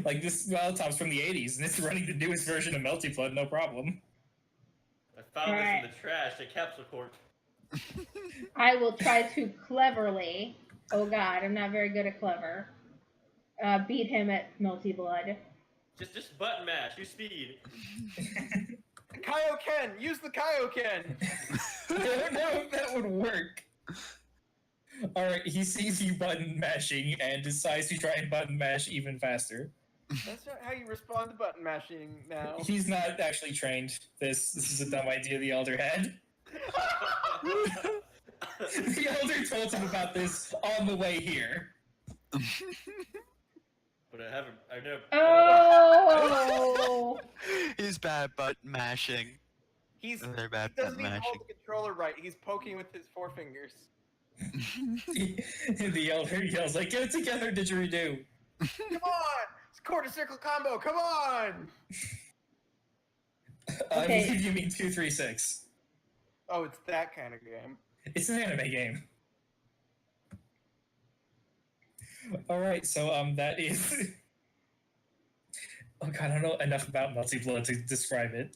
Like this laptop's from the 80s and it's running the newest version of Melty Blood, no problem. I found this in the trash at Capsule Corp. I will try to cleverly, oh god, I'm not very good at clever, beat him at Melty Blood. Just button mash, use speed. Kaioken! Use the Kaioken! I don't know if that would work. Alright, he sees you button mashing and decides to try and button mash even faster. That's not how you respond to button mashing now. He's not actually trained. This is a dumb idea the Elder had. The Elder told him about this on the way here. But I've never. Oh! He's bad at button mashing. They're bad He doesn't button even mashing. hold the controller right. He's poking with his forefingers. The Elder yells like, "Get it together, didgeridoo!" Come on! It's quarter circle combo, come on! I Okay. believe you mean 236. Oh, it's that kind of game. It's an anime game. Alright, so that is... Oh god, I don't know enough about Melty Blood to describe it.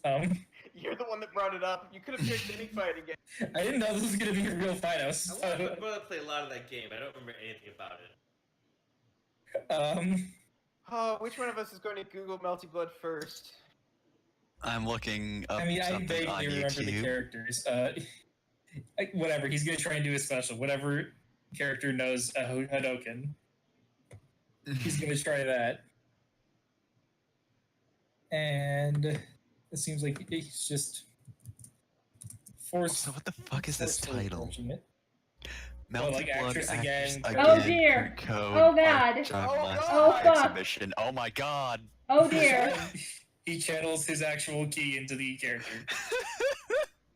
You're the one that brought it up. You could have picked any fighting game. I didn't know this was gonna be a real fight. I was... My brother played a lot of that game. I don't remember anything about it. Oh, which one of us is going to Google Melty Blood first? I'm looking up I mean, I something vaguely on remember the YouTube. characters. Whatever, he's gonna try and do his special. Whatever character knows Hadoken, he's gonna try that. And it seems like he's just forced. So what the fuck is this forcefully title? approaching it. Melty like Blood actress again. Oh, dear. Code Oh, God. Archive Oh, Last God. Oh, fuck. Exhibition. Oh my god. Oh dear, He channels his actual key into the character.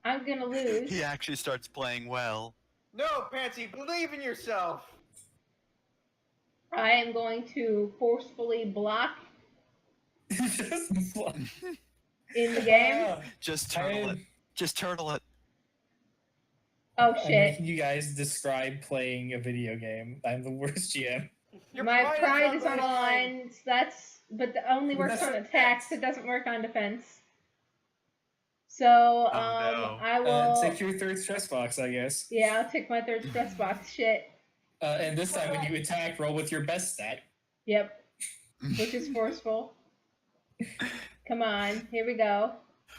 I'm gonna lose. He actually starts playing well. No, Pansy, believe in yourself! I am going to forcefully block Just in the game. Just turtle it. Just turtle it. Oh I'm shit. making you guys describe playing a video game. I'm the worst GM. Your My pride is on the line. line. So that's, but it only But works that's on not attacks. defense. It doesn't work on defense. So, no. I will. Take your third stress box, I guess. Yeah, I'll take my third stress box. Shit. And this time, when you attack, roll with your best stat. Yep. Which is forceful. Come on, here we go.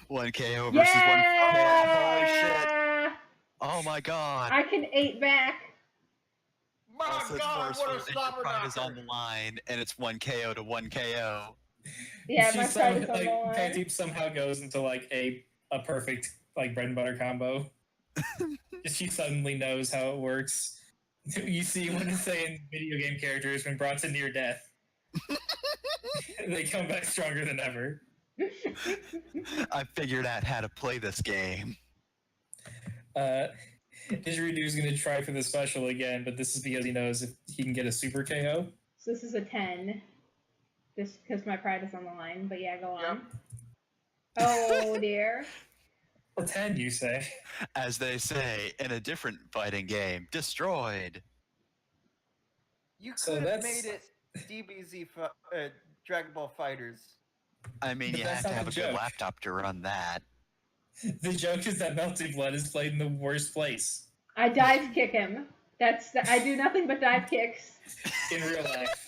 1 KO versus 1 Yeah! Holy shit. Oh my god. I can 8 back. My Also, it's God, forceful, what a and your slobber pride is on knocker. the line, and it's 1 KO to 1 KO. Yeah, She my pride is on like, the line. Panty somehow goes into like a perfect like bread and butter combo. She suddenly knows how it works. You see when it's saying video game characters when brought to near death, they come back stronger than ever. I figured out how to play this game. Didgeridoo's going to try for the special again, but this is because he knows if he can get a super KO. So this is a 10. Just because my pride is on the line. But yeah, go on. Yep. Oh dear. A 10, you say? As they say in a different fighting game, destroyed. You So could have that's- made it DBZ Dragon Ball Fighters. I mean, But you that's have to not have the a good joke. laptop to run that. The joke is that Melty Blood is played in the worst place I dive kick him. I do nothing but dive kicks. in real life.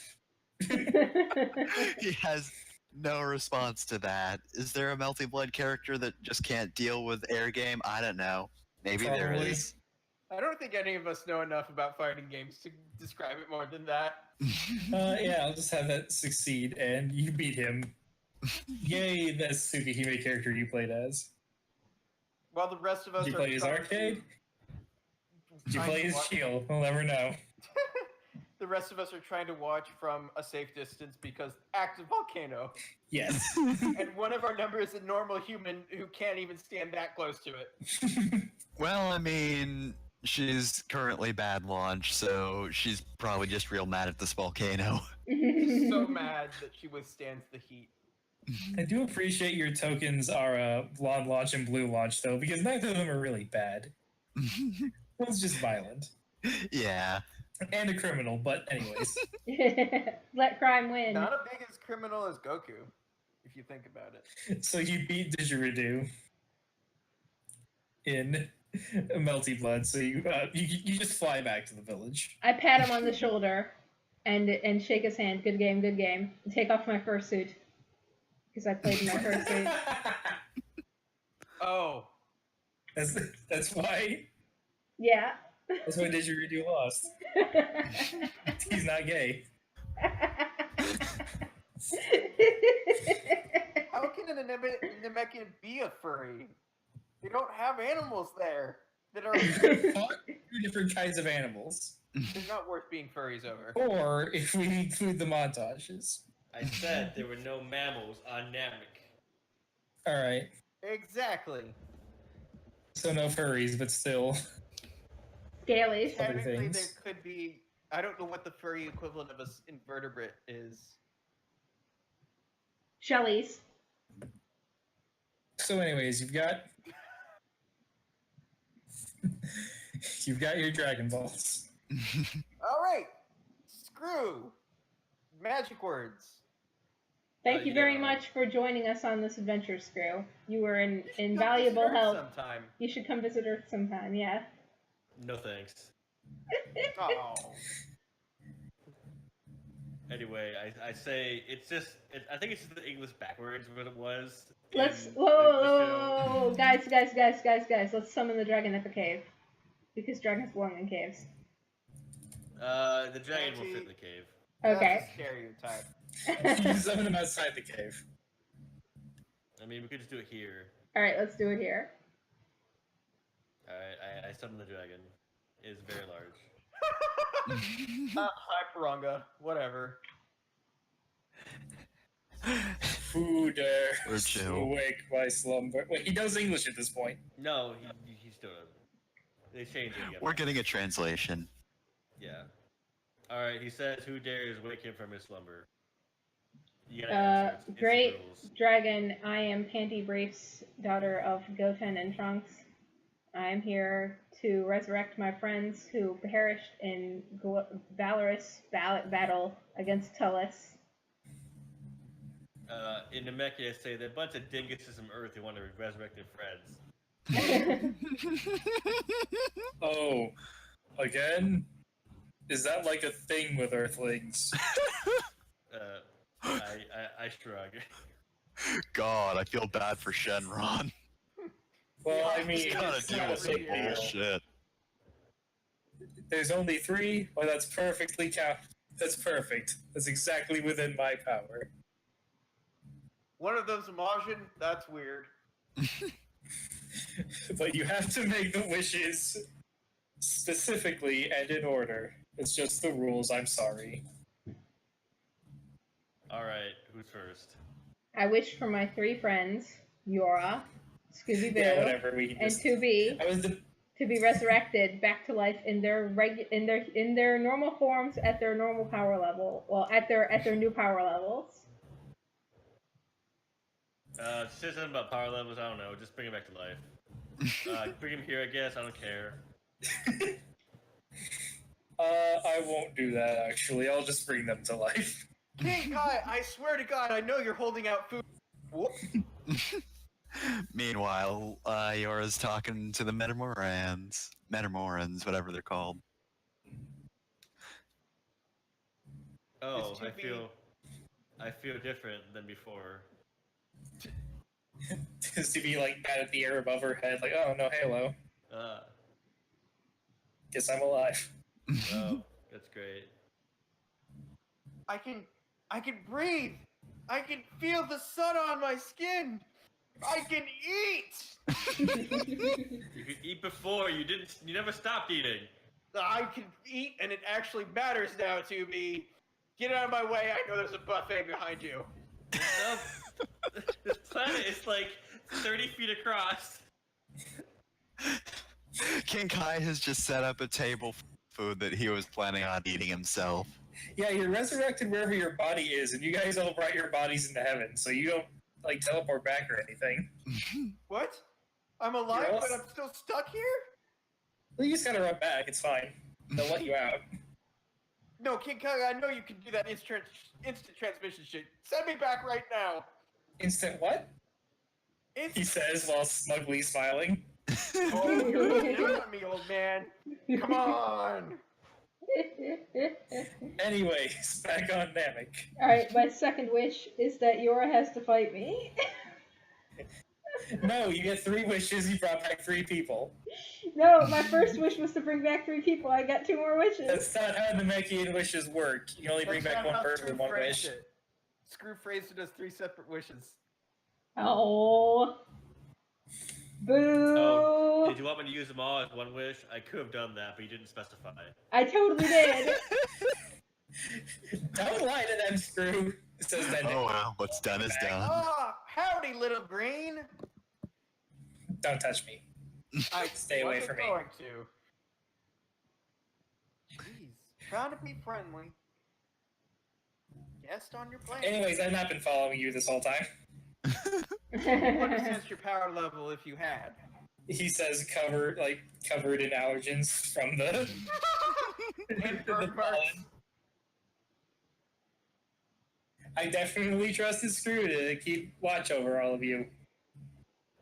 He has no response to that. Is there a Melty Blood character that just can't deal with air game? I don't know. Maybe there Probably. is. I don't think any of us know enough about fighting games to describe it more than that. Yeah, I'll just have that succeed, and you beat him. Yay, that's the Tsukihime character you played as. While the rest of us Did you are play his trying arcade? Did you trying play to his watch- shield? We'll never know. The rest of us are trying to watch from a safe distance because active volcano. Yes. And one of our numbers is a normal human who can't even stand that close to it. Well, I mean, she's currently bad launch, so she's probably just real mad at this volcano. She's so mad that she withstands the heat. I do appreciate your tokens are blonde launch and blue launch, though, because neither of them are really bad. One's just violent. Yeah. And a criminal, but anyways. Let crime win. Not a big as criminal as Goku, if you think about it. So you beat Didgeridoo in Melty Blood, so you just fly back to the village. I pat him on the shoulder and shake his hand. Good game, good game. And take off my fursuit. Because I played in my fursuit. Oh. That's why Yeah. that's why Didgeridoo lost. He's not gay. How can a Namekian be a furry? They don't have animals there that are. Two different kinds of animals. They're not worth being furries over. Or if we include the montages. I said there were no mammals on Namek. Alright. Exactly. So no furries, but still. Scalies. Other Technically, there things. could be. I don't know what the furry equivalent of an invertebrate is. Shellies. So anyways, you've got your Dragon Balls. All right. Screw. Magic words. Thank you very yeah. much for joining us on this adventure, Screw. You were an You should come invaluable visit Earth help. Sometime. You should come visit Earth sometime, yeah. No thanks. Oh. Anyway, I say it's just. I think it's just the English backwards what it was. Let's in whoa, whoa, the whoa, show. whoa, whoa, guys. Let's summon the dragon at the cave. Because dragons belong in caves. The dragon will fit in the cave. Okay. That's a stereotype. You summon them outside the cave. I mean, we could just do it here. Alright, let's do it here. Alright, I summon the dragon. It is very large. Hi, Paranga. Whatever. Food Or chill. awake my slumber. Wait, he knows English at this point. No, he still doesn't. They changed it again. We're getting a translation. Yeah. Alright, he says, who dares wake him from his slumber? You gotta answer. It's the Great rules. dragon, I am Panty Brafe's daughter of Goten and Trunks. I'm here to resurrect my friends who perished in valorous battle against Tullus. In Namekia, say that a bunch of dinguses from Earth who want to resurrect their friends. Oh, again? Is that like a thing with Earthlings? I shrug. God, I feel bad for Shenron. Well, I He's mean, gotta it's deal not a with some big deal. bullshit. There's only 3. Well, that's perfectly That's perfect. That's exactly within my power. One of them's Imagine. That's weird. But you have to make the wishes specifically and in order. It's just the rules. I'm sorry. All right, who's first? I wish for my 3 friends, Yora, Scooby Doo, Yeah, whatever. We can and just. 2B, I was the. to be resurrected back to life in their in their normal forms at their normal power level. Well, at their new power levels. Say something about power levels. I don't know. Just bring him back to life. Bring him here, I guess. I don't care. I won't do that. Actually, I'll just bring them to life. King Kai, I swear to God, I know you're holding out food. Whoop. Meanwhile, Yora's talking to the Metamorans, whatever they're called. Oh, It's 2B. I feel different than before. Just to be like mad at the air above her head, like, oh no, Halo. Guess I'm alive. Oh, that's great. I can breathe. I can feel the sun on my skin. I can eat. You could eat before. You never stopped eating. I can eat, and it actually matters now to me. Get out of my way. I know there's a buffet behind you. No, this planet is like 30 feet across. King Kai has just set up a table for food that he was planning on eating himself. Yeah, you're resurrected wherever your body is, and you guys all brought your bodies into heaven, so you don't like teleport back or anything. What? I'm alive, Yes. but I'm still stuck here? Well, you just gotta run back. It's fine. They'll let you out. No, King Kai, I know you can do that instant transmission shit. Send me back right now. Instant what? He says while smugly smiling. Oh, you're down on me, old man. Come on. Anyways, back on Namek. Alright, my second wish is that Yora has to fight me. No, you get 3 wishes, you brought back 3 people. No, my first wish was to bring back 3 people. I got 2 more wishes. That's not how the Namekian wishes work. You only bring That's back not one how person with Screw one phrased wish. it. Screw phrased it as 3 separate wishes. Oh. Boo! Oh, did you want me to use them all as one wish? I could have done that, but you didn't specify. I totally did. Don't lie to them, Screw. Says that Oh well, what's done is done. Ah, howdy, little green. Don't touch me. I Stay away wasn't from me. going to. Jeez, trying to be friendly. Guest on your plane. Anyways, I've not been following you this whole time. Would have sensed your power level if you had. He says covered in allergens from the, And the burn marks. pollen. I definitely trusted Screw to keep watch over all of you.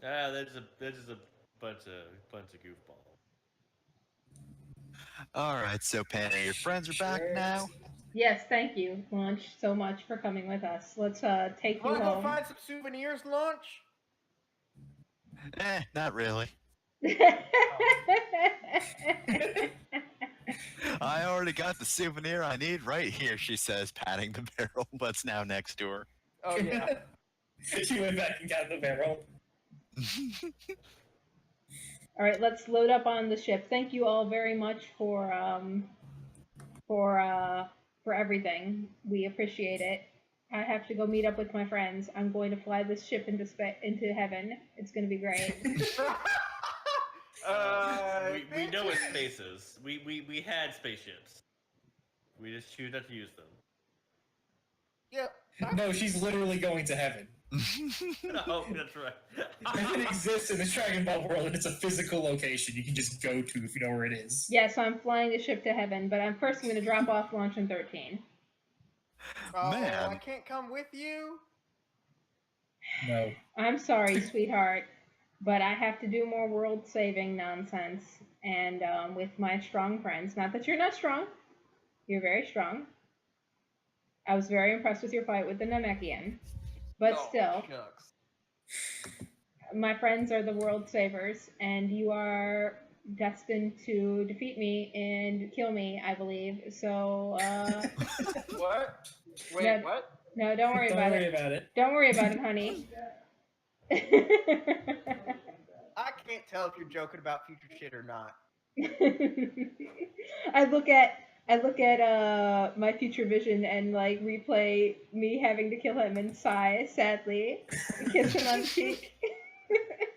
They're just a bunch of goofballs. Alright, so Penny, your friends are back Sure. now? Yes, thank you, Launch, so much for coming with us. Let's take you Wanna go home. find some souvenirs, Launch? Not really. I already got the souvenir I need right here, she says, patting the barrel that's now next to her. Oh yeah. She went back and got the barrel. All right, let's load up on the ship. Thank you all very much for everything. We appreciate it. I have to go meet up with my friends. I'm going to fly this ship into heaven. It's going to be great. We know what space is. We had spaceships. We just choose not to use them. Yeah. No, she's literally going to heaven. Oh, that's right. It exists in the Dragon Ball world, and it's a physical location you can just go to if you know where it is. Yeah, so I'm flying the ship to heaven, but I'm first going to drop off launch in 13. Oh, I Man. can't come with you. No. I'm sorry, sweetheart, but I have to do more world-saving nonsense, and with my strong friends. Not that you're not strong. You're very strong. I was very impressed with your fight with the Namekian. But Oh, still, shucks. my friends are the world savers, and you are destined to defeat me and kill me, I believe. So, What? Wait, No. what? no, don't worry Don't about worry it. about it. Don't worry about it, honey. I can't tell if you're joking about future shit or not. I look at my future vision and like replay me having to kill him and sigh sadly, and kiss him on the cheek.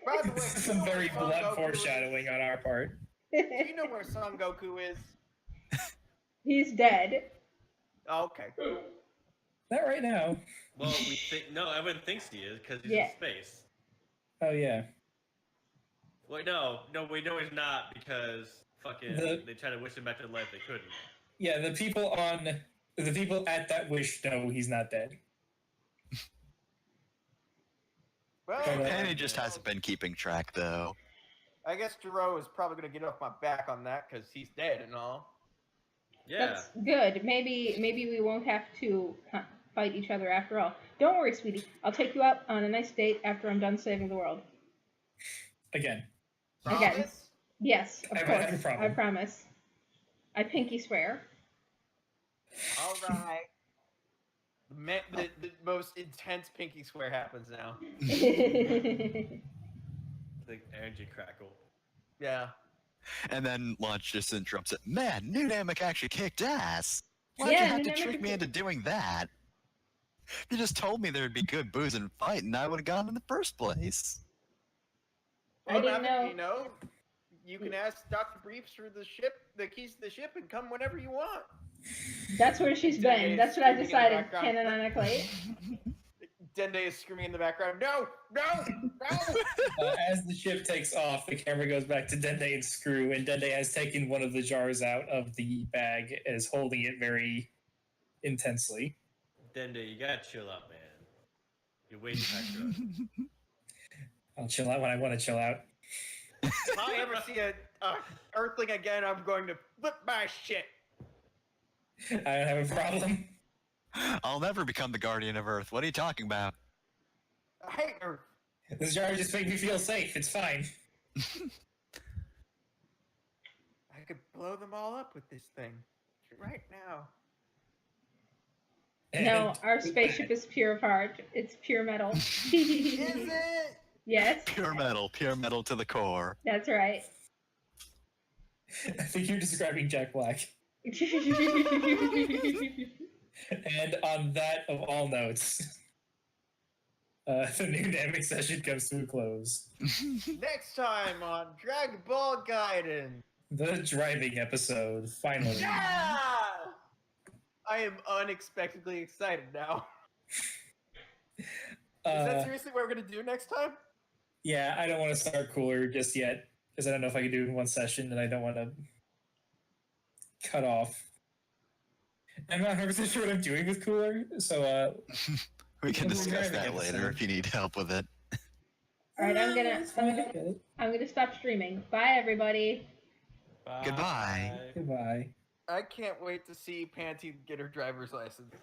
By the way, Some very blunt foreshadowing on our part. Do you know where Son Goku is? He's dead. Oh, okay. Not right now. Well, we think no. Everyone thinks he is because he's Yeah. in space. Oh yeah. Wait, no, we know he's not because fucking they tried to wish him back to life. They couldn't. Yeah, the people at that wish know he's not dead. Well, Penny just hasn't been keeping track, though. I guess Jiro is probably gonna get off my back on that because he's dead and all. Yeah. That's good. Maybe we won't have to fight each other after all. Don't worry, sweetie. I'll take you out on a nice date after I'm done saving the world. Again. Again. Promise? Yes, of I course. have a problem. I promise. I pinky swear. All right. The most intense pinky swear happens now. The energy crackle. Yeah. And then Launch just interrupts it. Man, New Namek actually kicked ass. Why'd Yeah, you have New to Namek trick me is- into doing that? If you just told me there'd be good booze and fight, and I would have gone in the first place. I Well, didn't now that know- you know, you can ask Dr. Briefs for the keys to the ship, and come whenever you want. That's where she's been. That's what I decided canonically. Dende is screaming in the background. No! No! No! As the ship takes off, the camera goes back to Dende and Screw, and Dende has taken one of the jars out of the bag and is holding it very intensely. Dende, you gotta chill out, man. You're way too high I'll chill out when I want to chill out. If I ever see a Earthling again, I'm going to flip my shit. I don't have a problem. I'll never become the Guardian of Earth. What are you talking about? I hate Earth. This jar just makes me feel safe. It's fine. I could blow them all up with this thing right now. No, And- our spaceship is pure of heart. It's pure metal. Is it? Yes, Pure metal to the core. that's right. I think you're describing Jack Black. And on that of all notes, the new Namek session comes to a close. Next time on Dragon Ball Gaiden. The driving episode, finally. Yeah! I am unexpectedly excited now. Is that seriously what we're going to do next time? Yeah, I don't want to start Cooler just yet, because I don't know if I can do it in one session, and I don't want to cut off. I'm not 100% sure what I'm doing with Cooler, so We can We're discuss driving that episode. later if you need help with it. All right, I'm It's fine, I get it. gonna stop streaming. Bye, everybody. Bye. Goodbye. Goodbye. I can't wait to see Panty get her driver's license.